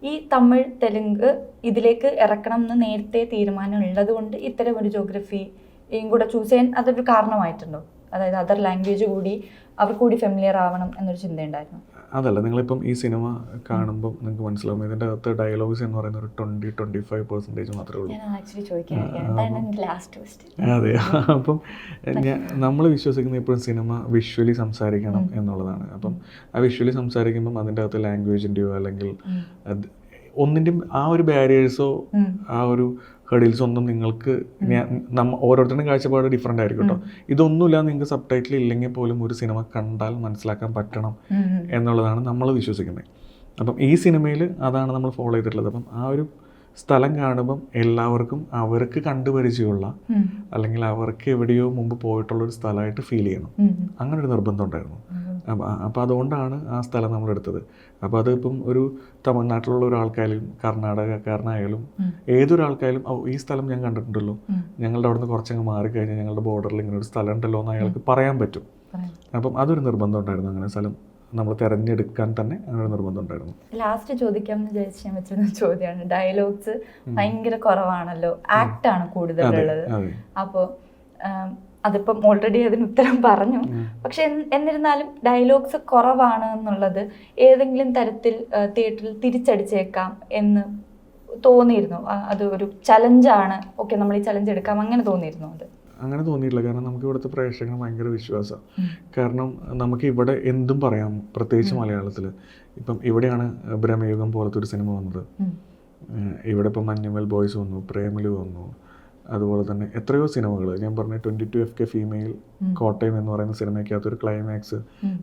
ഈ തമിഴ്, തെലുങ്ക് ഇതിലേക്ക് ഇറക്കണം എന്ന് നേരത്തെ തീരുമാനം ഉള്ളത് കൊണ്ട് ഇത്തരം ഒരു ജോഗ്രഫിയും കൂടെ ചൂസ് ചെയ്യാൻ അതൊരു കാരണമായിട്ടുണ്ടോ? അതായത് അതർ ലാംഗ്വേജ് കൂടി അവർക്ക് കൂടി ഫെമിലിയർ ആവണം എന്നൊരു ചിന്തയുണ്ടായിരുന്നു? അതല്ല, നിങ്ങളിപ്പം ഈ സിനിമ കാണുമ്പോൾ നിങ്ങൾക്ക് മനസ്സിലാവും ഇതിൻ്റെ അകത്ത് ഡയലോഗ്സ് എന്ന് പറയുന്ന ഒരു 20-25% മാത്രമേ ഉള്ളൂ. അതെ. അപ്പം നമ്മൾ വിശ്വസിക്കുന്ന ഇപ്പോഴും സിനിമ വിഷ്വലി സംസാരിക്കണം എന്നുള്ളതാണ്. അപ്പം ആ വിഷ്വലി സംസാരിക്കുമ്പം അതിൻ്റെ അകത്ത് ലാംഗ്വേജിൻ്റെയോ അല്ലെങ്കിൽ ഒന്നിൻ്റെയും ആ ഒരു ബാരിയേഴ്സോ ആ ഒരു ഹെഡിൽസ് ഒന്നും നിങ്ങൾക്ക് ഓരോരുത്തരുടെയും കാഴ്ചപ്പാട് ഡിഫറെൻ്റ് ആയിരിക്കും കേട്ടോ. ഇതൊന്നുമില്ല, നിങ്ങൾക്ക് സബ് ടൈറ്റിൽ ഇല്ലെങ്കിൽ പോലും ഒരു സിനിമ കണ്ടാൽ മനസ്സിലാക്കാൻ പറ്റണം എന്നുള്ളതാണ് നമ്മൾ വിശ്വസിക്കുന്നത്. അപ്പം ഈ സിനിമയിൽ അതാണ് നമ്മൾ ഫോളോ ചെയ്തിട്ടുള്ളത്. അപ്പം ആ ഒരു സ്ഥലം കാണുമ്പം എല്ലാവർക്കും അവർക്ക് കണ്ടുപരിചയമുള്ള അല്ലെങ്കിൽ അവർക്ക് എവിടെയോ മുമ്പ് പോയിട്ടുള്ളൊരു സ്ഥലമായിട്ട് ഫീൽ ചെയ്യണം. അങ്ങനെ ഒരു നിർബന്ധം ഉണ്ടായിരുന്നു. അപ്പോൾ അതുകൊണ്ടാണ് ആ സ്ഥലം നമ്മളെടുത്തത്. അപ്പോൾ അതിപ്പം ഒരു തമിഴ്നാട്ടിലുള്ള ഒരാൾക്കായാലും കർണാടകക്കാരനായാലും ഏതൊരാൾക്കായാലും ഈ സ്ഥലം ഞാൻ കണ്ടിട്ടുണ്ടല്ലോ, ഞങ്ങളുടെ അവിടെ നിന്ന് കുറച്ചങ്ങ് മാറിക്കഴിഞ്ഞാൽ ഞങ്ങളുടെ ബോർഡറിൽ ഇങ്ങനെ ഒരു സ്ഥലം ഉണ്ടല്ലോ എന്ന് അയാൾക്ക് പറയാൻ പറ്റും. അപ്പം അതൊരു നിർബന്ധം ഉണ്ടായിരുന്നു, അങ്ങനെ സ്ഥലം നമ്മൾ തിരഞ്ഞെടുക്കാൻ തന്നെ അങ്ങനെ ഒരു നിർബന്ധം ഉണ്ടായിരുന്നു. ലാസ്റ്റ് ചോദിക്കാമെന്ന് വിചാരിച്ച് ഞാൻ വെച്ചിരുന്ന ചോദ്യമാണ്, ഡയലോഗ്സ് ഭയങ്കര കുറവാണല്ലോ, ആക്ട് ആണ് കൂടുതലുള്ളത്. അപ്പോൾ അതിപ്പം ഓൾറെഡി അതിന് ഉത്തരം പറഞ്ഞു. പക്ഷെ എന്നിരുന്നാലും ഡയലോഗ്സ് കുറവാണ് എന്നുള്ളത് ഏതെങ്കിലും തരത്തിൽ തിയേറ്ററിൽ തിരിച്ചടിച്ചേക്കാം എന്ന് തോന്നിയിരുന്നു? അത് ഒരു ചലഞ്ചാണ്, ഓക്കെ നമ്മൾ ഈ ചലഞ്ച് എടുക്കാം, അങ്ങനെ തോന്നിയിരുന്നു? അത് അങ്ങനെ തോന്നിയിട്ടില്ല. കാരണം നമുക്ക് ഇവിടുത്തെ പ്രേക്ഷകന് ഭയങ്കര വിശ്വാസമാണ്. കാരണം നമുക്ക് ഇവിടെ എന്തും പറയാം, പ്രത്യേകിച്ച് മലയാളത്തിൽ. ഇപ്പം ഇവിടെയാണ് ബ്രഹ്മയുഗം പോലത്തെ ഒരു സിനിമ വന്നത്. ഇവിടെ ഇപ്പം മഞ്ഞുമൽ ബോയ്സ് വന്നു, പ്രേമലു വന്നു, അതുപോലെ തന്നെ എത്രയോ സിനിമകൾ. ഞാൻ പറഞ്ഞ 22 FK ഫീമെയിൽ കോട്ടയം എന്ന് പറയുന്ന സിനിമയ്ക്കകത്തൊരു ക്ലൈമാക്സ്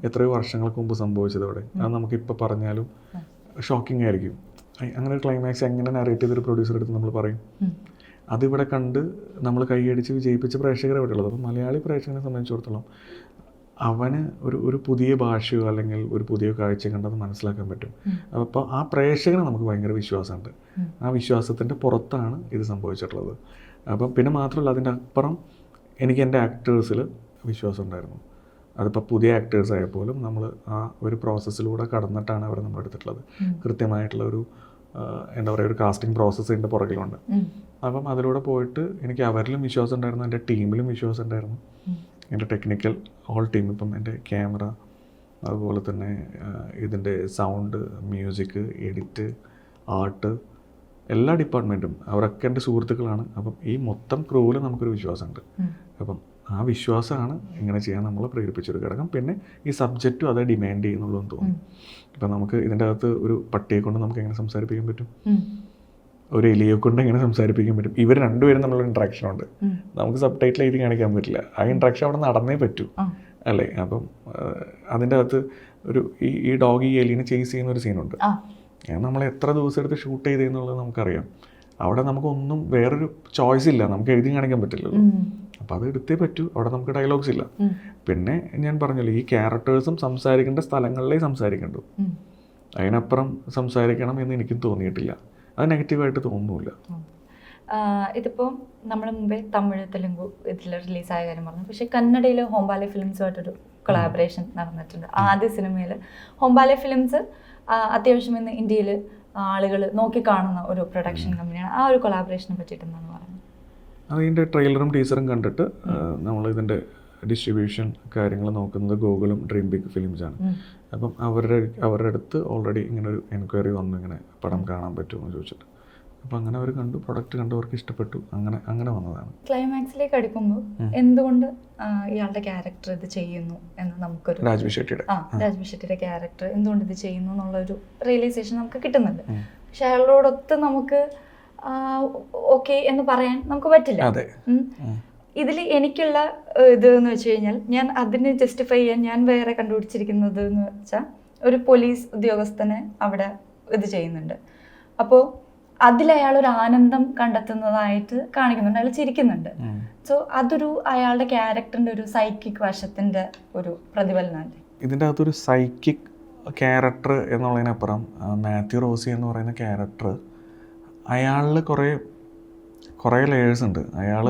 എത്രയോ വർഷങ്ങൾക്ക് മുമ്പ് സംഭവിച്ചത് അവിടെ. അത് നമുക്കിപ്പോൾ പറഞ്ഞാലും ഷോക്കിംഗ് ആയിരിക്കും. അങ്ങനെ ഒരു ക്ലൈമാക്സ് എങ്ങനെ നറേറ്റ് ചെയ്തൊരു പ്രൊഡ്യൂസർ എടുത്ത് നമ്മൾ പറയും? അതിവിടെ കണ്ട് നമ്മൾ കൈയടിച്ച് വിജയിപ്പിച്ച പ്രേക്ഷകരെ ഇവിടെ ഉള്ളത്. അപ്പം മലയാളി പ്രേക്ഷകനെ സംബന്ധിച്ചിടത്തോളം അവന് ഒരു പുതിയ ഭാഷയോ അല്ലെങ്കിൽ ഒരു പുതിയ കാഴ്ച കണ്ടത് മനസ്സിലാക്കാൻ പറ്റും. അപ്പോൾ ആ പ്രേക്ഷകന് നമുക്ക് ഭയങ്കര വിശ്വാസമുണ്ട്. ആ വിശ്വാസത്തിൻ്റെ പുറത്താണ് ഇത് സംഭവിച്ചിട്ടുള്ളത്. അപ്പം പിന്നെ മാത്രമല്ല, അതിൻ്റെ അപ്പുറം എനിക്ക് എൻ്റെ ആക്ടേഴ്സിൽ വിശ്വാസം ഉണ്ടായിരുന്നു. അതിപ്പോൾ പുതിയ ആക്ടേഴ്സ് ആയപ്പോലും നമ്മൾ ആ ഒരു പ്രോസസ്സിലൂടെ കടന്നിട്ടാണ് അവരെ നമ്മൾ എടുത്തിട്ടുള്ളത്. കൃത്യമായിട്ടുള്ള ഒരു എന്താ പറയുക, ഒരു കാസ്റ്റിംഗ് പ്രോസസ്സ് ഇതിൻ്റെ പുറകിലുണ്ട്. അപ്പം അതിലൂടെ പോയിട്ട് എനിക്ക് അവരിലും വിശ്വാസം ഉണ്ടായിരുന്നു, എൻ്റെ ടീമിലും വിശ്വാസം ഉണ്ടായിരുന്നു. എൻ്റെ ടെക്നിക്കൽ ഹോൾ ടീം, ഇപ്പം എൻ്റെ ക്യാമറ, അതുപോലെ തന്നെ ഇതിൻ്റെ സൗണ്ട്, മ്യൂസിക്, എഡിറ്റ്, ആർട്ട്, എല്ലാ ഡിപ്പാർട്ട്മെൻറ്റും അവരൊക്കെ എൻ്റെ സുഹൃത്തുക്കളാണ്. അപ്പം ഈ മൊത്തം ക്രൂവിൽ നമുക്കൊരു വിശ്വാസമുണ്ട്. അപ്പം ആ വിശ്വാസമാണ് ഇങ്ങനെ ചെയ്യാൻ നമ്മളെ പ്രേരിപ്പിച്ചൊരു ഘടകം. പിന്നെ ഈ സബ്ജക്റ്റും അത് ഡിമാൻഡ് ചെയ്യുന്നുള്ളൂ എന്ന് തോന്നുന്നു. ഇപ്പം നമുക്ക് ഇതിൻ്റെ അകത്ത് ഒരു പട്ടിയെ കൊണ്ട് നമുക്ക് എങ്ങനെ സംസാരിപ്പിക്കാൻ പറ്റും, ഒരു എലിയെ കൊണ്ട് എങ്ങനെ സംസാരിപ്പിക്കാൻ പറ്റും? ഇവർ രണ്ടുപേരും തമ്മിലുള്ള ഇൻട്രാക്ഷൻ ഉണ്ട്, നമുക്ക് സബ് ടൈറ്റിൽ എഴുതി കാണിക്കാൻ പറ്റില്ല. ആ ഇൻട്രാക്ഷൻ അവിടെ നടന്നേ പറ്റൂ, അല്ലേ? അപ്പം അതിൻ്റെ അകത്ത് ഒരു ഈ ഡോഗ് ഈ എലിനെ ചേസ് ചെയ്യുന്ന ഒരു സീനുണ്ട്. നമ്മൾ എത്ര ദിവസം എടുത്ത് ഷൂട്ട് ചെയ്തെന്നുള്ളത് നമുക്കറിയാം. അവിടെ നമുക്കൊന്നും വേറൊരു ചോയ്സ് ഇല്ല, നമുക്ക് എഴുതി കാണിക്കാൻ പറ്റില്ലല്ലോ. അപ്പോൾ അത് എടുത്തേ പറ്റൂ. അവിടെ നമുക്ക് ഡയലോഗ്സ് ഇല്ല. പിന്നെ ഞാൻ പറഞ്ഞല്ലോ, ഈ ക്യാരക്ടേഴ്സും സംസാരിക്കേണ്ട സ്ഥലങ്ങളിലേ സംസാരിക്കണ്ടു. അതിനപ്പുറം സംസാരിക്കണം എന്ന് എനിക്കും തോന്നിയിട്ടില്ല. അത് നെഗറ്റീവായിട്ട് തോന്നുന്നില്ല. ഇതിപ്പോൾ നമ്മൾ മുമ്പേ തമിഴ്, തെലുങ്കു ഇതിൽ റിലീസായ കാര്യം പറഞ്ഞു. പക്ഷേ കന്നഡയിൽ ഹോംബാലെ ഫിലിംസുമായിട്ടൊരു കൊളാബറേഷൻ നടന്നിട്ടുണ്ട്. ആദ്യ സിനിമയിൽ ഹോംബാലെ ഫിലിംസ് അത്യാവശ്യം ഇന്ന് ഇന്ത്യയിൽ ആളുകൾ നോക്കിക്കാണുന്ന ഒരു പ്രൊഡക്ഷൻ കമ്പനിയാണ്. ആ ഒരു കൊളാബറേഷനെ പറ്റിയിട്ട് എന്താണ് പറയുന്നത്? അതിൻ്റെ ട്രെയിലറും ടീസറും കണ്ടിട്ട് നമ്മൾ ഇതിൻ്റെ ഡിസ്ട്രിബ്യൂഷൻ കാര്യങ്ങൾ നോക്കുന്നത് ഗൂഗിളും ഡ്രീം ബിഗ് ഫിലിംസാണ്. അപ്പം അവരുടെ അടുത്ത് ഓൾറെഡി ഇങ്ങനൊരു എൻക്വയറി വന്നു, ഇങ്ങനെ പടം കാണാൻ പറ്റുമോ എന്ന് ചോദിച്ചിട്ട്. അപ്പം അങ്ങനെ അവർ കണ്ടു, പ്രൊഡക്റ്റ് കണ്ടവർക്ക് ഇഷ്ടപ്പെട്ടു, അങ്ങനെ വന്നതാണ്. ക്ലൈമാക്സിലേക്ക് അടുക്കുമ്പോൾ എന്തുകൊണ്ട് ഇയാളുടെ ക്യാരക്ടർ ഇത് ചെയ്യുന്നു എന്ന് നമുക്കൊരു രാജ്വി ഷെട്ടിയുടെ ക്യാരക്ടർ എന്തുകൊണ്ട് ഇത് ചെയ്യുന്നു എന്നുള്ളൊരു റിയലൈസേഷൻ നമുക്ക് കിട്ടുന്നുണ്ട്. പക്ഷെ അയാളോടൊത്ത് നമുക്ക് ഓക്കെ എന്ന് പറയാൻ നമുക്ക് പറ്റില്ല. ഇതിൽ എനിക്കുള്ള ഇത് എന്ന് വെച്ച് കഴിഞ്ഞാൽ, ഞാൻ അതിനെ ജസ്റ്റിഫൈ ചെയ്യാൻ ഞാൻ വേറെ കണ്ടുപിടിച്ചിരിക്കുന്നത് എന്ന് വെച്ചാൽ, ഒരു പോലീസ് ഉദ്യോഗസ്ഥനെ അവിടെ ഇത് ചെയ്യുന്നുണ്ട്. അപ്പോൾ അതിലയാളൊരു ആനന്ദം കണ്ടെത്തുന്നതായിട്ട് കാണിക്കുന്നുണ്ട്, അയാൾ ചിരിക്കുന്നുണ്ട്. സോ അതൊരു അയാളുടെ ക്യാരക്ടറിൻ്റെ ഒരു സൈക്കിക് വശത്തിൻ്റെ ഒരു പ്രതിഫലനമല്ലേ? ഇതിൻ്റെ അകത്തൊരു സൈക്കിക് ക്യാരക്ടർ എന്നുള്ളതിനപ്പുറം മാത്യു റോസി എന്ന് പറയുന്ന ക്യാരക്ടർ, അയാളിൽ കുറേ ലേയേഴ്സ് ഉണ്ട്. അയാൾ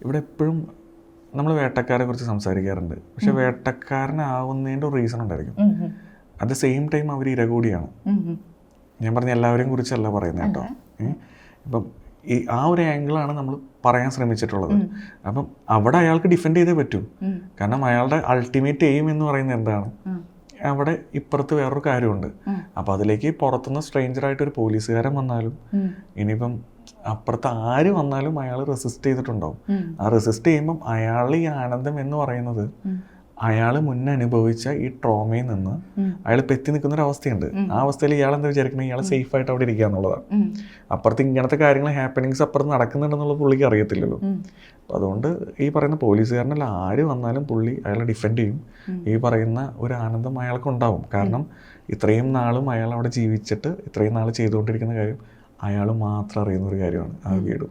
ഇവിടെ എപ്പോഴും നമ്മൾ വേട്ടക്കാരെ കുറിച്ച് സംസാരിക്കാറുണ്ട്, പക്ഷെ വേട്ടക്കാരനാവുന്നതിൻ്റെ ഒരു റീസൺ ഉണ്ടായിരിക്കും. അറ്റ് ദ സെയിം ടൈം അവർ ഇര കൂടിയാണ്. ഞാൻ പറഞ്ഞ എല്ലാവരെയും കുറിച്ചല്ല പറയുന്നത് കേട്ടോ. ഇപ്പം ആ ഒരു ആംഗിളാണ് നമ്മൾ പറയാൻ ശ്രമിച്ചിട്ടുള്ളത്. അപ്പം അവിടെ അയാൾക്ക് ഡിഫെൻഡ് ചെയ്തേ പറ്റൂ. കാരണം അയാളുടെ അൾട്ടിമേറ്റ് എയിം എന്ന് പറയുന്നത് എന്താണ്? അവിടെ ഇപ്പുറത്ത് വേറൊരു കാര്യമുണ്ട്. അപ്പം അതിലേക്ക് പുറത്തുനിന്ന് സ്ട്രേഞ്ചറായിട്ടൊരു പോലീസുകാരൻ വന്നാലും, ഇനിയിപ്പം അപ്പുറത്ത് ആര് വന്നാലും അയാൾ റെസിസ്റ്റ് ചെയ്തിട്ടുണ്ടാവും. ആ റെസിസ്റ്റ് ചെയ്യുമ്പം അയാൾ ഈ ആനന്ദം എന്ന് പറയുന്നത് അയാൾ മുന്നേ അനുഭവിച്ച ഈ ട്രോമയിൽ നിന്ന് അയാൾ പെറ്റി നിൽക്കുന്ന ഒരു അവസ്ഥയുണ്ട്. ആ അവസ്ഥയിൽ ഇയാൾ എന്താ വിചാരിക്കുന്നത്? ഇയാൾ സേഫ് ആയിട്ട് അവിടെ ഇരിക്കുക എന്നുള്ളതാണ്. അപ്പുറത്ത് ഇങ്ങനത്തെ കാര്യങ്ങൾ ഹാപ്പനിങ്സ് അപ്പുറത്ത് നടക്കുന്നുണ്ടെന്നുള്ള പുള്ളിക്ക് അറിയത്തില്ലല്ലോ. അപ്പം അതുകൊണ്ട് ഈ പറയുന്ന പോലീസുകാരനല്ല ആര് വന്നാലും പുള്ളി അയാളെ ഡിഫെൻഡ് ചെയ്യും. ഈ പറയുന്ന ഒരു ആനന്ദം അയാൾക്ക് ഉണ്ടാവും. കാരണം ഇത്രയും നാളും അയാൾ അവിടെ ജീവിച്ചിട്ട് ഇത്രയും നാൾ ചെയ്തുകൊണ്ടിരിക്കുന്ന കാര്യം അയാൾ മാത്രം അറിയുന്ന ഒരു കാര്യമാണ് ആ വീടും.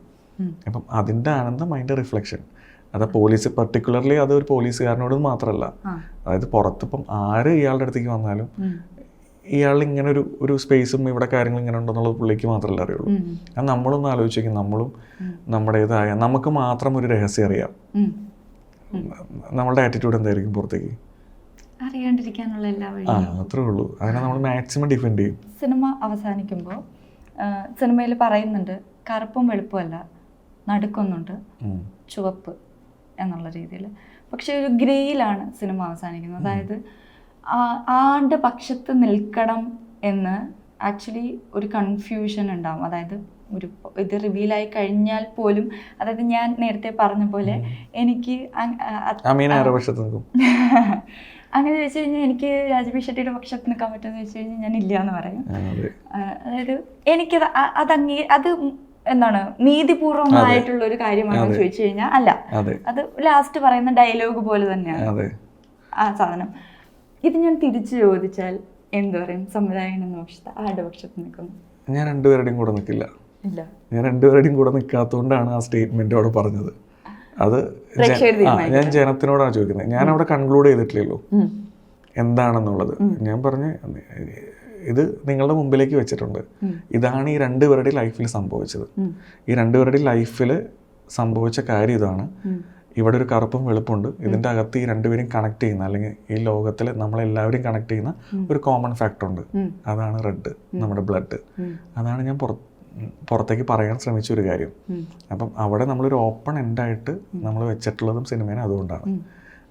അപ്പം അതിൻ്റെ ആനന്ദം, അതിൻ്റെ റിഫ്ലക്ഷൻ, അത് പോലീസ് പർട്ടിക്കുലർലി അത് ഒരു പോലീസുകാരനോട് മാത്രമല്ല, അതായത് പുറത്തിപ്പം ആര് ഇയാളുടെ അടുത്തേക്ക് വന്നാലും ഇയാൾ ഇങ്ങനെ ഒരു സ്പേസും ഇവിടെ കാര്യങ്ങൾ ഇങ്ങനെ ഉണ്ടെന്നുള്ളത് പുള്ളിക്ക് മാത്രമല്ല അറിയുള്ളൂ. അത് നമ്മളൊന്ന് ആലോചിക്കും, നമ്മളും നമ്മുടേതായ നമുക്ക് മാത്രം ഒരു രഹസ്യം അറിയാം. നമ്മളുടെ ആറ്റിറ്റ്യൂഡ് എന്തായിരിക്കും പുറത്തേക്ക് അറിയാണ്ടിരിക്കാനുള്ള എല്ലാ വഴിയും അത്രേ ഉള്ളൂ. അതിനെ നമ്മൾ മാക്സിമം ഡിഫെൻഡ് ചെയ്യും. സിനിമ അവസാനിക്കുമ്പോൾ സിനിമയിൽ പറയുന്നുണ്ട് കറുപ്പും വെളുപ്പുമല്ല, നടുക്കൊന്നുണ്ട് ചുവപ്പ് എന്നുള്ള രീതിയിൽ. പക്ഷെ ഒരു ഗ്രേയിലാണ് സിനിമ അവസാനിക്കുന്നത്. അതായത് ആളുടെ പക്ഷത്ത് നിൽക്കണം എന്ന് ആക്ച്വലി ഒരു കൺഫ്യൂഷൻ ഉണ്ടാവും. അതായത് ഇത് റിവീലായി കഴിഞ്ഞാൽ പോലും, അതായത് ഞാൻ നേരത്തെ പറഞ്ഞ പോലെ എനിക്ക് അങ്ങനെ ചോദിച്ചു കഴിഞ്ഞാൽ എനിക്ക് രാജബി ഷെട്ടിയുടെ പക്ഷത്ത് നിൽക്കാൻ പറ്റുമെന്ന് ചോദിച്ചു കഴിഞ്ഞാൽ ഞാൻ ഇല്ല എന്ന് പറയും. അതായത് എനിക്കത് അത് എന്താണ് നീതിപൂർവമായിട്ടുള്ള ഒരു കാര്യമാണെന്ന് ചോദിച്ചു കഴിഞ്ഞാൽ അല്ല, അത് ലാസ്റ്റ് പറയുന്ന ഡയലോഗ് പോലെ തന്നെയാണ് ആ സാധനം. ഇത് ഞാൻ തിരിച്ചു ചോദിച്ചാൽ എന്ത് പറയും? സംവിധായകൻ പക്ഷത്ത് ആരുടെ പക്ഷത്ത് നിൽക്കുന്നു? ഞാൻ രണ്ടുപേരുടെയും കൂടെ നിൽക്കില്ല. ഞാൻ രണ്ടുപേരുടെയും കൂടെ നിൽക്കാത്തതുകൊണ്ടാണ് ആ സ്റ്റേറ്റ്മെന്റ് അവിടെ പറഞ്ഞത്. അത് ഞാൻ ജനത്തിനോടാണ് ചോദിക്കുന്നത്. ഞാൻ അവിടെ കൺക്ലൂഡ് ചെയ്തിട്ടില്ലല്ലോ എന്താണെന്നുള്ളത്. ഞാൻ പറഞ്ഞ് ഇത് നിങ്ങളുടെ മുമ്പിലേക്ക് വെച്ചിട്ടുണ്ട്. ഇതാണ് ഈ രണ്ടുപേരുടെ ലൈഫിൽ സംഭവിച്ചത്. ഈ രണ്ടുപേരുടെ ലൈഫിൽ സംഭവിച്ച കാര്യം ഇതാണ്. ഇവിടെ ഒരു കറുപ്പും വെളുപ്പുണ്ട്. ഇതിൻ്റെ അകത്ത് ഈ രണ്ടുപേരും കണക്ട് ചെയ്യുന്ന, അല്ലെങ്കിൽ ഈ ലോകത്തിൽ നമ്മളെല്ലാവരും കണക്ട് ചെയ്യുന്ന ഒരു കോമൺ ഫാക്ടർ ഉണ്ട്. അതാണ് റെഡ്, നമ്മുടെ ബ്ലഡ്. അതാണ് ഞാൻ പുറത്തേക്ക് പറയാൻ ശ്രമിച്ച ഒരു കാര്യം. അപ്പം അവിടെ നമ്മളൊരു ഓപ്പൺ എൻഡായിട്ട് നമ്മൾ വെച്ചിട്ടുള്ളതും സിനിമേനെ അതുകൊണ്ടാണ്.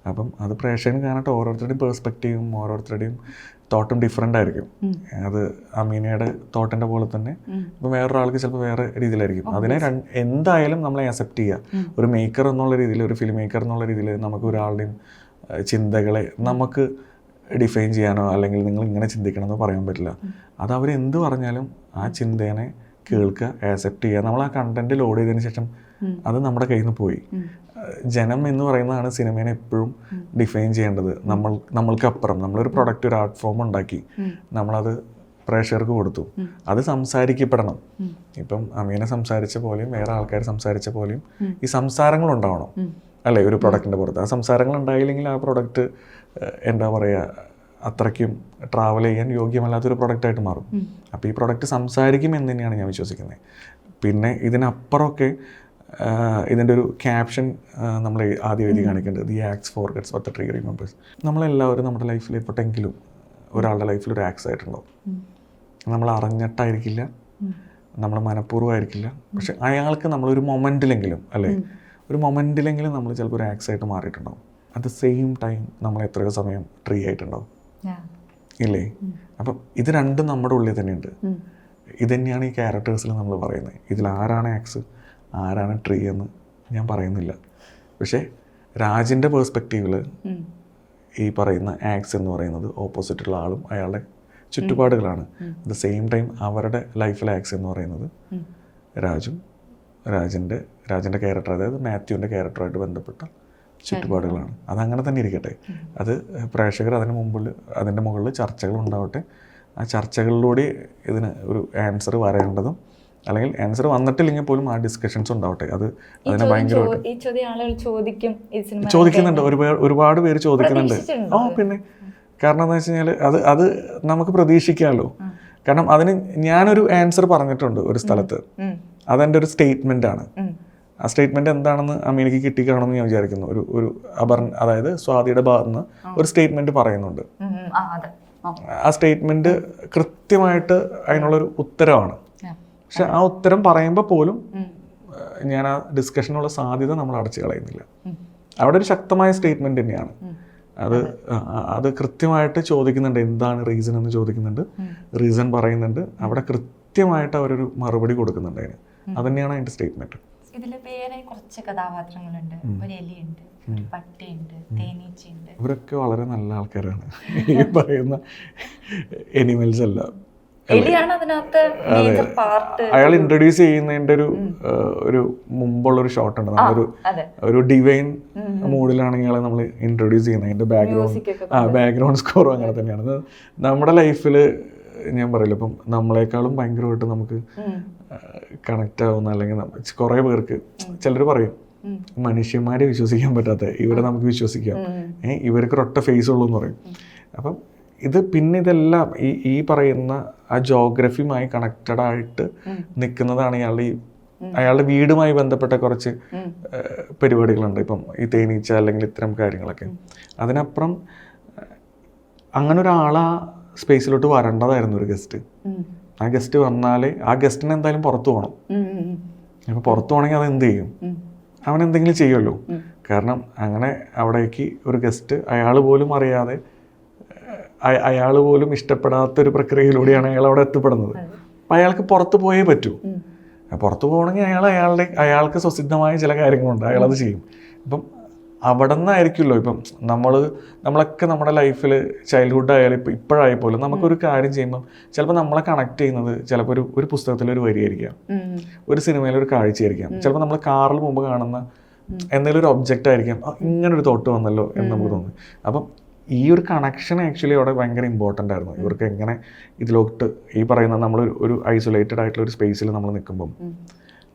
അപ്പം അത് പ്രേക്ഷകന് കാണട്ടെ. ഓരോരുത്തരുടെയും പേഴ്സ്പെക്റ്റീവും ഓരോരുത്തരുടെയും തോട്ടും ഡിഫറെൻ്റ് ആയിരിക്കും. അത് അമീനയുടെ തോട്ടിൻ്റെ പോലെ തന്നെ ഇപ്പം വേറൊരാൾക്ക് ചിലപ്പോൾ വേറെ രീതിയിലായിരിക്കും. അതിനെ എന്തായാലും നമ്മളെ അക്സെപ്റ്റ് ചെയ്യുക. ഒരു മേക്കർ എന്നുള്ള രീതിയിൽ, ഒരു ഫിലിം മേക്കർ എന്നുള്ള രീതിയിൽ നമുക്ക് ഒരാളുടെയും ചിന്തകളെ നമുക്ക് ഡിഫൈൻ ചെയ്യാനോ അല്ലെങ്കിൽ നിങ്ങൾ ഇങ്ങനെ ചിന്തിക്കണമെന്നോ പറയാൻ പറ്റില്ല. അത് അവരെന്ത് പറഞ്ഞാലും ആ ചിന്തേനെ കേൾക്കുക, ആക്സെപ്റ്റ് ചെയ്യുക. നമ്മൾ ആ കണ്ടന്റ് ലോഡ് ചെയ്തതിന് ശേഷം അത് നമ്മുടെ കയ്യിൽ നിന്ന് പോയി. ജനം എന്ന് പറയുന്നതാണ് സിനിമേനെ എപ്പോഴും ഡിഫൈൻ ചെയ്യേണ്ടത്. നമ്മൾക്കപ്പുറം നമ്മളൊരു പ്രൊഡക്റ്റ്, ഒരു ആർട്ട് ഫോം ഉണ്ടാക്കി നമ്മളത് പ്രേക്ഷകർക്ക് കൊടുത്തു. അത് സംസാരിക്കപ്പെടണം. ഇപ്പം അമീന സംസാരിച്ച പോലെയും വേറെ ആൾക്കാർ സംസാരിച്ച പോലെയും ഈ സംസാരങ്ങൾ ഉണ്ടാവണം അല്ലേ ഒരു പ്രൊഡക്റ്റിൻ്റെ പുറത്ത്. ആ സംസാരങ്ങൾ ഉണ്ടായില്ലെങ്കിൽ ആ പ്രൊഡക്റ്റ് എന്താ പറയുക, അത്രയ്ക്കും ട്രാവൽ ചെയ്യാൻ യോഗ്യമല്ലാത്തൊരു പ്രൊഡക്റ്റായിട്ട് മാറും. അപ്പോൾ ഈ പ്രൊഡക്റ്റ് സംസാരിക്കും എന്ന് തന്നെയാണ് ഞാൻ വിശ്വസിക്കുന്നത്. പിന്നെ ഇതിനപ്പുറമൊക്കെ ഇതിൻ്റെ ഒരു ക്യാപ്ഷൻ നമ്മൾ ആദ്യം എഴുതി കാണിക്കേണ്ടത് the axe forgets what the tree remembers. നമ്മളെല്ലാവരും നമ്മുടെ ലൈഫിൽ എപ്പോഴെങ്കിലും ഒരാളുടെ ലൈഫിൽ ഒരു ആക്സ് ആയിട്ടുണ്ടാവും. നമ്മൾ അറിഞ്ഞിട്ടായിരിക്കില്ല, നമ്മൾ മനഃപൂർവ്വമായിരിക്കില്ല. പക്ഷെ അയാൾക്ക് നമ്മളൊരു മൊമെൻറ്റിലെങ്കിലും അല്ലേ, ഒരു മൊമെൻറ്റിലെങ്കിലും നമ്മൾ ചിലപ്പോൾ ഒരു ആക്സ് ആയിട്ട് മാറിയിട്ടുണ്ടാവും. അറ്റ് ദ സെയിം ടൈം നമ്മൾ എത്രയോ സമയം ട്രീ ആയിട്ടുണ്ടാവും ഇല്ലേ? അപ്പം ഇത് രണ്ടും നമ്മുടെ ഉള്ളിൽ തന്നെയുണ്ട്. ഇത് തന്നെയാണ് ഈ ക്യാരക്ടേഴ്സിൽ നമ്മൾ പറയുന്നത്. ഇതിൽ ആരാണ് ആക്സ് ആരാണ് ട്രീ എന്ന് ഞാൻ പറയുന്നില്ല. പക്ഷേ രാജിൻ്റെ പേഴ്സ്പെക്റ്റീവിൽ ഈ പറയുന്ന ആക്സ് എന്ന് പറയുന്നത് ഓപ്പോസിറ്റുള്ള ആളും അയാളുടെ ചുറ്റുപാടുകളാണ്. അറ്റ് ദ സെയിം ടൈം അവരുടെ ലൈഫിലെ ആക്സ് എന്ന് പറയുന്നത് രാജിൻ്റെ ക്യാരക്ടർ, അതായത് മാത്യുവിൻ്റെ ക്യാരക്ടറുമായിട്ട് ബന്ധപ്പെട്ട ചുറ്റുപാടുകളാണ്. അതങ്ങനെ തന്നെ ഇരിക്കട്ടെ. അത് പ്രേക്ഷകർ അതിൻ്റെ മുകളിൽ ചർച്ചകൾ ഉണ്ടാവട്ടെ. ആ ചർച്ചകളിലൂടെ ഇതിന് ഒരു ആൻസർ വരേണ്ടതും, അല്ലെങ്കിൽ ആൻസർ വന്നിട്ടില്ലെങ്കിൽ പോലും ആ ഡിസ്കഷൻസ് ഉണ്ടാവട്ടെ. അത് അതിനെ ഭയങ്കരമായിട്ട് ചോദിക്കുന്നുണ്ട്. ഒരുപാട് പേര് ചോദിക്കുന്നുണ്ട്. പിന്നെ കാരണം എന്താ വെച്ച് കഴിഞ്ഞാൽ അത് നമുക്ക് പ്രതീക്ഷിക്കാമല്ലോ. കാരണം അതിന് ഞാനൊരു ആൻസർ പറഞ്ഞിട്ടുണ്ട് ഒരു സ്ഥലത്ത്. അതെൻ്റെ ഒരു സ്റ്റേറ്റ്മെൻ്റ് ആണ്. ആ സ്റ്റേറ്റ്മെൻറ്റ് എന്താണെന്ന് അമീനയ്ക്ക് കിട്ടിക്കാണെന്ന് ഞാൻ വിചാരിക്കുന്നു. ഒരു അതായത് സ്വാതിയുടെ ഭാഗത്ത് നിന്ന് ഒരു സ്റ്റേറ്റ്മെൻറ്റ് പറയുന്നുണ്ട്. ആ സ്റ്റേറ്റ്മെൻറ്റ് കൃത്യമായിട്ട് അതിനുള്ളൊരു ഉത്തരവാണ്. പക്ഷെ ആ ഉത്തരം പറയുമ്പോൾ പോലും ഞാൻ ആ ഡിസ്കഷനുള്ള സാധ്യത നമ്മൾ അടച്ചു കളയുന്നില്ല. അവിടെ ഒരു ശക്തമായ സ്റ്റേറ്റ്മെൻറ്റ് തന്നെയാണ്. അത് കൃത്യമായിട്ട് ചോദിക്കുന്നുണ്ട്, എന്താണ് റീസൺ എന്ന് ചോദിക്കുന്നുണ്ട്, റീസൺ പറയുന്നുണ്ട്. അവിടെ കൃത്യമായിട്ട് അവരൊരു മറുപടി കൊടുക്കുന്നുണ്ട് അതിന്. അത് തന്നെയാണ് അതിൻ്റെ സ്റ്റേറ്റ്മെൻറ്റ്. ഇതിൽ വേറെ കുറച്ച് കഥാപാത്രങ്ങളുണ്ട്. ഒരു എലിയുണ്ട്, ഒരു പട്ടിയുണ്ട്, തേനീച്ചയുണ്ട്. ഇവരൊക്കെ വളരെ നല്ല ആൾക്കാരാണ്. ഈ പറയുന്ന എനിമൽസ് എല്ലാം അയാൾ ഇൻട്രൊഡ്യൂസ് ചെയ്യുന്നതിൻ്റെ ഒരു മുമ്പുള്ളൊരു ഷോട്ട് ഉണ്ട്. ഒരു ഡിവൈൻ മൂഡിലാണ് ഇയാളെ നമ്മൾ ഇൻട്രൊഡ്യൂസ് ചെയ്യുന്നത്. അതിൻ്റെ ബാക്ക്ഗ്രൗണ്ട് സ്കോറും അങ്ങനെ തന്നെയാണ്. നമ്മുടെ ലൈഫിൽ ഞാൻ പറയില്ല, ഇപ്പം നമ്മളെക്കാളും ഭയങ്കരമായിട്ട് നമുക്ക് കണക്റ്റ് ആവുന്ന, അല്ലെങ്കിൽ കുറേ പേർക്ക് ചിലർ പറയും മനുഷ്യന്മാരെ വിശ്വസിക്കാൻ പറ്റാത്ത ഇവരെ നമുക്ക് വിശ്വസിക്കാം, ഇവർക്ക് ഒരൊറ്റ ഫേസ് ഉള്ളൂ എന്ന് പറയും. അപ്പം ഇത് പിന്നെ ഇതെല്ലാം ഈ പറയുന്ന ആ ജോഗ്രഫിയുമായി കണക്റ്റഡ് ആയിട്ട് നിൽക്കുന്നതാണ് അയാളുടെ വീടുമായി ബന്ധപ്പെട്ട കുറച്ച് പരിപാടികളുണ്ട്. ഇപ്പം ഈ തേനീച്ച അല്ലെങ്കിൽ ഇത്തരം കാര്യങ്ങളൊക്കെ. അതിനപ്പുറം അങ്ങനെ ഒരാൾ ആ സ്പേസിലോട്ട് വരേണ്ടതായിരുന്നു ഒരു ഗസ്റ്റ്. ആ ഗസ്റ്റ് വന്നാലേ ആ ഗസ്റ്റിന് എന്തായാലും പുറത്തു പോകണം. അപ്പോൾ പുറത്തു പോകണമെങ്കിൽ അത് എന്ത് ചെയ്യും? അവൻ എന്തെങ്കിലും ചെയ്യുമല്ലോ. കാരണം അങ്ങനെ അവിടേക്ക് ഒരു ഗസ്റ്റ് അയാൾ പോലും അറിയാതെ അയാൾ പോലും ഇഷ്ടപ്പെടാത്തൊരു പ്രക്രിയയിലൂടെയാണ് അയാൾ അവിടെ എത്തിപ്പെടുന്നത്. അപ്പം അയാൾക്ക് പുറത്ത് പോയേ പറ്റൂ. പുറത്ത് പോകണമെങ്കിൽ അയാൾക്ക് സ്വസിദ്ധമായ ചില കാര്യങ്ങളുണ്ട്, അയാളത് ചെയ്യും. അപ്പം അവിടെ നിന്നായിരിക്കുമല്ലോ ഇപ്പം നമ്മളൊക്കെ നമ്മുടെ ലൈഫിൽ ചൈൽഡ്ഹുഡ് ആയാലും ഇപ്പോഴായ പോലും നമുക്കൊരു കാര്യം ചെയ്യുമ്പം ചിലപ്പോൾ നമ്മളെ കണക്ട് ചെയ്യുന്നത് ചിലപ്പോൾ ഒരു പുസ്തകത്തിലൊരു വരിയായിരിക്കാം, ഒരു സിനിമയിലൊരു കാഴ്ചയായിരിക്കാം, ചിലപ്പോൾ നമ്മൾ കാറിൽ മുമ്പ് കാണുന്ന എന്തെങ്കിലും ഒരു ഒബ്ജക്റ്റ് ആയിരിക്കാം, ഇങ്ങനൊരു തോട്ട് വന്നല്ലോ എന്ന് നമുക്ക് തോന്നുന്നു. അപ്പം ഈ ഒരു കണക്ഷൻ ആക്ച്വലി അവിടെ ഭയങ്കര ഇമ്പോർട്ടൻ്റ് ആയിരുന്നു. ഇവർക്ക് എങ്ങനെ ഇതിലോട്ട് ഈ പറയുന്ന നമ്മൾ ഒരു ഐസൊലേറ്റഡ് ആയിട്ടുള്ള ഒരു സ്പേസിൽ നമ്മൾ നിൽക്കുമ്പം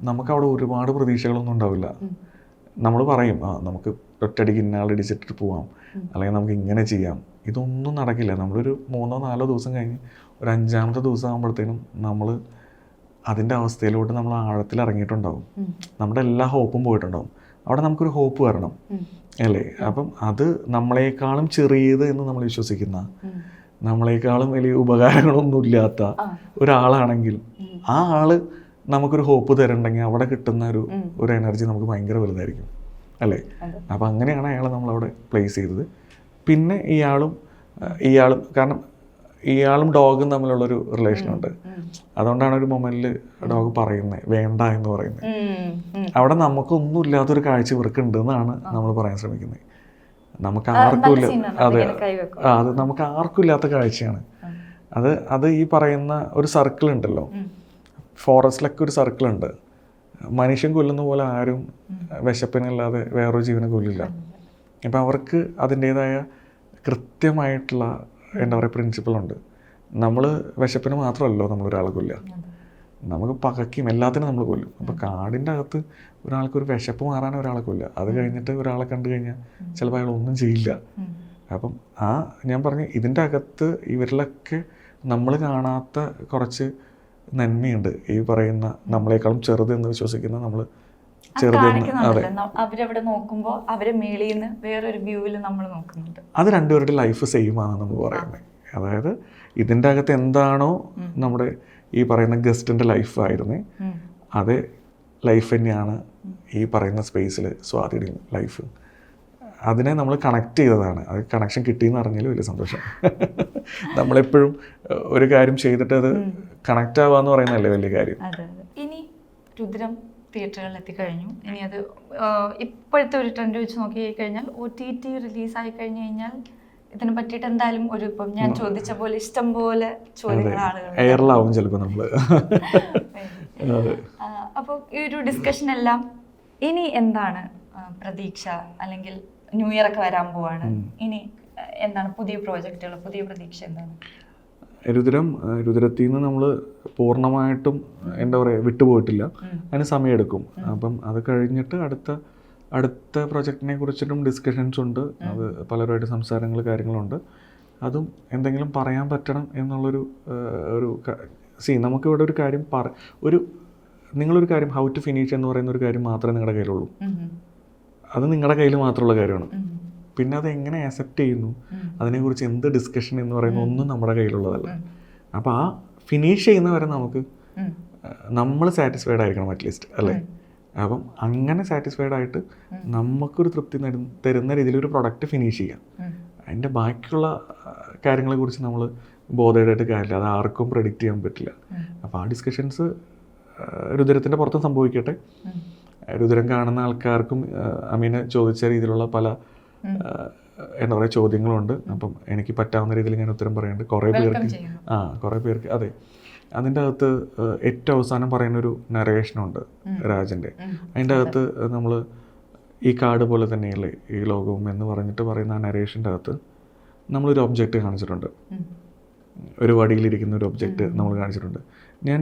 നമുക്കവിടെ ഒരുപാട് പ്രതീക്ഷകളൊന്നും ഉണ്ടാവില്ല. നമ്മൾ പറയും നമുക്ക് ഒറ്റയടിക്ക് ഇന്നാളിടിച്ചിട്ട് പോവാം, അല്ലെങ്കിൽ നമുക്ക് ഇങ്ങനെ ചെയ്യാം. ഇതൊന്നും നടക്കില്ല. നമ്മളൊരു 3-4 ദിവസം കഴിഞ്ഞ് ഒരു 5-ാമത്തെ ദിവസം ആകുമ്പോഴത്തേനും നമ്മൾ അതിൻ്റെ അവസ്ഥയിലോട്ട് നമ്മൾ ആഴത്തിൽ ഇറങ്ങിയിട്ടുണ്ടാവും. നമ്മുടെ എല്ലാ ഹോപ്പും പോയിട്ടുണ്ടാവും. അവിടെ നമുക്കൊരു ഹോപ്പ് വരണം അല്ലേ? അപ്പം അത് നമ്മളെക്കാളും ചെറിയത് എന്ന് നമ്മൾ വിശ്വസിക്കുന്ന, നമ്മളെക്കാളും വലിയ ഉപകാരങ്ങളൊന്നും ഇല്ലാത്ത ഒരാളാണെങ്കിൽ ആ ആള് നമുക്കൊരു ഹോപ്പ് തരണ്ടെങ്കിൽ അവിടെ കിട്ടുന്ന ഒരു എനർജി നമുക്ക് ഭയങ്കര വലുതായിരിക്കും അല്ലേ? അപ്പം അങ്ങനെയാണ് അയാളെ നമ്മളവിടെ പ്ലേസ് ചെയ്തത്. പിന്നെ ഇയാളും കാരണം ഇയാളും ഡോഗും തമ്മിലുള്ളൊരു റിലേഷനുണ്ട്. അതുകൊണ്ടാണ് ഒരു മൊമെന്റിൽ ഡോഗ് പറയുന്നത് വേണ്ട എന്ന് പറയുന്നത്. അവിടെ നമുക്കൊന്നും ഇല്ലാത്തൊരു കാഴ്ച ഇവർക്കുണ്ട് എന്നാണ് നമ്മൾ പറയാൻ ശ്രമിക്കുന്നത്. നമുക്ക് ആർക്കും ഇല്ല, അതെ, അത് നമുക്ക് ആർക്കും ഇല്ലാത്ത കാഴ്ചയാണ് അത്. ഈ പറയുന്ന ഒരു സർക്കിൾ ഉണ്ടല്ലോ, ഫോറസ്റ്റിലൊക്കെ ഒരു സർക്കിൾ ഉണ്ട്. മനുഷ്യൻ കൊല്ലുന്ന പോലെ ആരും വിശപ്പിനല്ലാതെ വേറൊരു ജീവനെ കൊല്ലില്ല. അപ്പം അവർക്ക് അതിൻ്റേതായ കൃത്യമായിട്ടുള്ള എന്താ പറയുക പ്രിൻസിപ്പിളുണ്ട്. നമ്മൾ വിശപ്പിന് മാത്രമല്ലോ നമ്മളൊരാളെ കൊല്ലുക, നമുക്ക് പകയ്ക്കും എല്ലാത്തിനും നമ്മൾ കൊല്ലും. അപ്പോൾ കാടിൻ്റെ അകത്ത് ഒരാൾക്കൊരു വിശപ്പ് മാറാൻ ഒരാളെ കൊല്ലുക, അത് കഴിഞ്ഞിട്ട് ഒരാളെ കണ്ടു കഴിഞ്ഞാൽ ചിലപ്പോൾ അയാൾ ഒന്നും ചെയ്യില്ല. അപ്പം ഞാൻ പറഞ്ഞു ഇതിൻ്റെ അകത്ത് ഇവരിലൊക്കെ നമ്മൾ കാണാത്ത കുറച്ച് നന്മയുണ്ട്. ഈ പറയുന്ന നമ്മളെക്കാളും ചെറുതെന്ന് വിശ്വസിക്കുന്ന നമ്മൾ ചെറുതെന്ന്, അതെ, അവരവിടെ നോക്കുമ്പോൾ അവരെ മേളിൽ നിന്ന് വേറൊരു വ്യൂവിൽ നമ്മൾ നോക്കുന്നുണ്ട്. അത് രണ്ടുപേരുടെ ലൈഫ് സെയിം ആണെന്ന് നമ്മൾ പറയുന്നത്. അതായത് ഇതിൻ്റെ അകത്ത് എന്താണോ നമ്മുടെ ഈ പറയുന്ന ഗസ്റ്റിൻ്റെ ലൈഫായിരുന്നേ, അതേ ലൈഫ് തന്നെയാണ് ഈ പറയുന്ന സ്പേസിൽ സ്വാതിയുടെ ലൈഫ്. അതിനെ നമ്മൾ കണക്ട് ചെയ്തതാണ്. അത് കണക്ഷൻ കിട്ടിയെന്ന് അറിഞ്ഞാൽ വലിയ സന്തോഷം. നമ്മളെപ്പോഴും ഒരു കാര്യം ചെയ്തിട്ട് അത് കണക്റ്റ് ആവാന്ന് പറയുന്നതല്ലേ വലിയ കാര്യം. ഇനി രുദ്രം തിയേറ്ററുകളിൽ എത്തിക്കഴിഞ്ഞു. ഇനി അത് ഇപ്പോഴത്തെ ഒരു ട്രെൻഡ് വെച്ച് നോക്കി കഴിഞ്ഞാൽ OTT റിലീസായി കഴിഞ്ഞു കഴിഞ്ഞാൽ ഇതിനെ പറ്റിയിട്ട് എന്തായാലും ഇപ്പം ഞാൻ ചോദിച്ച പോലെ ഇഷ്ടം പോലെ ചോദ്യങ്ങൾ ആളുകൾ എയറിലാവും ചിലപ്പോൾ നമ്മൾ. അപ്പോൾ ഈ ഒരു ഡിസ്കഷൻ എല്ലാം ഇനി എന്താണ് പ്രതീക്ഷ, അല്ലെങ്കിൽ ന്യൂ ഇയർ ഒക്കെ വരാൻ പോവാണ്, ഇനി എന്താണ് പുതിയ പ്രോജക്റ്റുകൾ, പുതിയ പ്രതീക്ഷ എന്താണ്? രുദ്രത്തിൽ നിന്ന് നമ്മൾ പൂർണ്ണമായിട്ടും എന്താ പറയുക വിട്ടുപോയിട്ടില്ല. അതിന് സമയമെടുക്കും. അപ്പം അത് കഴിഞ്ഞിട്ട് അടുത്ത പ്രൊജക്റ്റിനെ കുറിച്ചിട്ടും ഡിസ്കഷൻസ് ഉണ്ട്. അത് പലരുമായിട്ട് സംസാരങ്ങൾ കാര്യങ്ങളുണ്ട്. അതും എന്തെങ്കിലും പറയാൻ പറ്റണം എന്നുള്ളൊരു നമുക്കിവിടെ ഒരു കാര്യം നിങ്ങളൊരു കാര്യം ഹൗ ടു ഫിനിഷ് എന്ന് പറയുന്ന ഒരു കാര്യം മാത്രമേ നിങ്ങളുടെ കയ്യിലുള്ളൂ. അത് നിങ്ങളുടെ കയ്യിൽ മാത്രമുള്ള കാര്യമാണ്. പിന്നെ അത് എങ്ങനെ ആക്സെപ്റ്റ് ചെയ്യുന്നു, അതിനെക്കുറിച്ച് എന്ത് ഡിസ്കഷൻ എന്ന് പറയുന്ന ഒന്നും നമ്മുടെ കയ്യിലുള്ളതല്ല. അപ്പോൾ ആ ഫിനിഷ് ചെയ്യുന്നവരെ നമ്മൾ സാറ്റിസ്ഫൈഡ് ആയിരിക്കണം അറ്റ്ലീസ്റ്റ്, അല്ലേ? അപ്പം അങ്ങനെ സാറ്റിസ്ഫൈഡ് ആയിട്ട് നമുക്കൊരു തൃപ്തി തരുന്ന രീതിയിലൊരു പ്രൊഡക്റ്റ് ഫിനിഷ് ചെയ്യാം. അതിൻ്റെ ബാക്കിയുള്ള കാര്യങ്ങളെക്കുറിച്ച് നമ്മൾ ബോധേഡായിട്ട് കാര്യമില്ല, അത് ആർക്കും പ്രെഡിക്റ്റ് ചെയ്യാൻ പറ്റില്ല. അപ്പോൾ ആ ഡിസ്കഷൻസ് രുദ്രത്തിൻ്റെ പുറത്തും സംഭവിക്കട്ടെ. രുദ്രം കാണുന്ന ആൾക്കാർക്കും അമീനെ ചോദിച്ച രീതിയിലുള്ള പല എന്താ പറയുക ചോദ്യങ്ങളുണ്ട്. അപ്പം എനിക്ക് പറ്റാവുന്ന രീതിയിൽ ഞാൻ ഉത്തരം പറയുന്നുണ്ട്. കുറേ പേർക്ക് അതെ. അതിൻ്റെ അകത്ത് ഏറ്റവും അവസാനം പറയുന്നൊരു നരേഷനുണ്ട് രാജൻ്റെ. അതിൻ്റെ അകത്ത് നമ്മൾ ഈ കാട് പോലെ തന്നെയല്ലേ ഈ ലോകവും എന്ന് പറഞ്ഞിട്ട് പറയുന്ന ആ നരേഷൻ്റെ അകത്ത് നമ്മളൊരു ഒബ്ജക്റ്റ് കാണിച്ചിട്ടുണ്ട്. ഒരു വടിയിലിരിക്കുന്ന ഒരു ഒബ്ജക്റ്റ് നമ്മൾ കാണിച്ചിട്ടുണ്ട്. ഞാൻ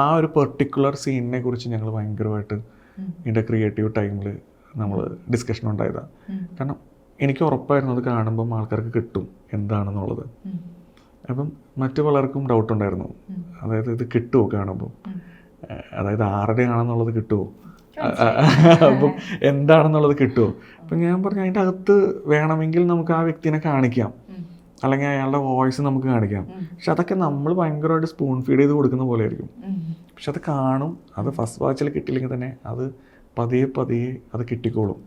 ആ ഒരു പെർട്ടിക്കുലർ സീനിനെ കുറിച്ച് ഞങ്ങൾ ഭയങ്കരമായിട്ട് ഇതിൻ്റെ ക്രിയേറ്റീവ് ടൈമിൽ നമ്മൾ ഡിസ്കഷൻ ഉണ്ടായതാണ്. കാരണം എനിക്ക് ഉറപ്പായിരുന്നു അത് കാണുമ്പം ആൾക്കാർക്ക് കിട്ടും എന്താണെന്നുള്ളത്. അപ്പം മറ്റു പലർക്കും ഡൗട്ട് ഉണ്ടായിരുന്നു, അതായത് ഇത് കിട്ടുമോ കാണുമ്പോൾ, അതായത് ആരുടെ ആണെന്നുള്ളത് കിട്ടുമോ, അപ്പം എന്താണെന്നുള്ളത് കിട്ടുമോ. അപ്പം ഞാൻ പറഞ്ഞു അതിൻ്റെ അകത്ത് വേണമെങ്കിൽ നമുക്ക് ആ വ്യക്തിനെ കാണിക്കാം, അല്ലെങ്കിൽ അയാളുടെ വോയിസ് നമുക്ക് കാണിക്കാം. പക്ഷെ അതൊക്കെ നമ്മൾ ഭയങ്കരമായിട്ട് സ്പൂൺ ഫീഡ് ചെയ്ത് കൊടുക്കുന്ന പോലെ ആയിരിക്കും. പക്ഷെ അത് കാണും, അത് ഫസ്റ്റ് വാച്ചിൽ കിട്ടിയില്ലെങ്കിൽ തന്നെ അത് പതിയെ പതിയെ അത് കിട്ടിക്കോളും.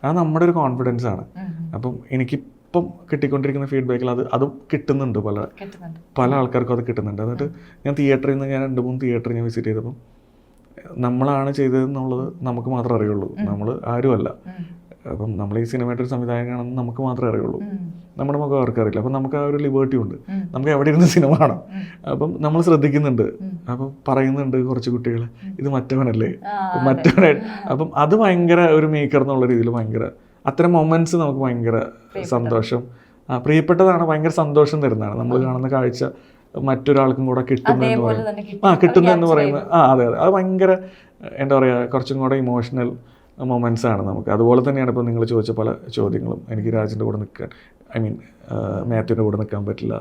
അത് നമ്മുടെ ഒരു കോൺഫിഡൻസ് ആണ്. അപ്പം എനിക്കിപ്പം കിട്ടിക്കൊണ്ടിരിക്കുന്ന ഫീഡ്ബാക്കിൽ അതും കിട്ടുന്നുണ്ട്, പല ആൾക്കാർക്കും അത് കിട്ടുന്നുണ്ട്. എന്നിട്ട് ഞാൻ തിയേറ്ററിൽ നിന്ന് 2-3 തിയേറ്റർ ഞാൻ വിസിറ്റ് ചെയ്തപ്പം നമ്മളാണ് ചെയ്തതെന്നുള്ളത് നമുക്ക് മാത്രമേ അറിയുള്ളൂ, നമ്മൾ ആരുമല്ല. അപ്പം നമ്മൾ ഈ സിനിമയുടെ ഒരു സംവിധായകനാണെന്ന് നമുക്ക് മാത്രമേ അറിയുള്ളൂ, നമ്മുടെ മുഖം അവർക്ക് അറിയില്ല. അപ്പം നമുക്ക് ആ ഒരു ലിബേർട്ടി ഉണ്ട്, നമുക്ക് എവിടെ ഇരുന്ന് സിനിമ കാണാം. അപ്പം നമ്മൾ ശ്രദ്ധിക്കുന്നുണ്ട്, അപ്പം പറയുന്നുണ്ട് കുറച്ച് കുട്ടികൾ ഇത് മറ്റവനല്ലേ, മറ്റവനെ. അപ്പം അത് ഭയങ്കര ഒരു മേക്കർ എന്നുള്ള രീതിയിൽ ഭയങ്കര അത്തരം മൊമെന്റ്സ് നമുക്ക് ഭയങ്കര സന്തോഷം, പ്രിയപ്പെട്ടതാണ്, ഭയങ്കര സന്തോഷം തരുന്നതാണ്. നമ്മൾ കാണുന്ന കാഴ്ച മറ്റൊരാൾക്കും കൂടെ കിട്ടുന്നതെന്ന് പറയുന്നത് കിട്ടുന്നതെന്ന് പറയുന്നത് അതെ അതെ, അത് ഭയങ്കര എന്താ പറയുക, കുറച്ചും കൂടെ ഇമോഷണൽ മൊമെൻറ്റ്സ് ആണ് നമുക്ക്. അതുപോലെ തന്നെയാണ് ഇപ്പോൾ നിങ്ങൾ ചോദിച്ച പല ചോദ്യങ്ങളും. എനിക്ക് രാജിൻ്റെ കൂടെ നിൽക്കാൻ, മാത്യുവിൻ്റെ കൂടെ നിൽക്കാൻ പറ്റില്ല,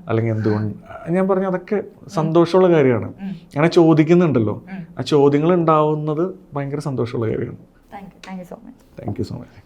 അല്ലെങ്കിൽ എന്തുകൊണ്ട്, ഞാൻ പറഞ്ഞു അതൊക്കെ സന്തോഷമുള്ള കാര്യമാണ്. അങ്ങനെ ചോദിക്കുന്നുണ്ടല്ലോ, ആ ചോദ്യങ്ങൾ ഉണ്ടാവുന്നത് ഭയങ്കര സന്തോഷമുള്ള കാര്യമാണ്. Thank you so much. Thank you so much.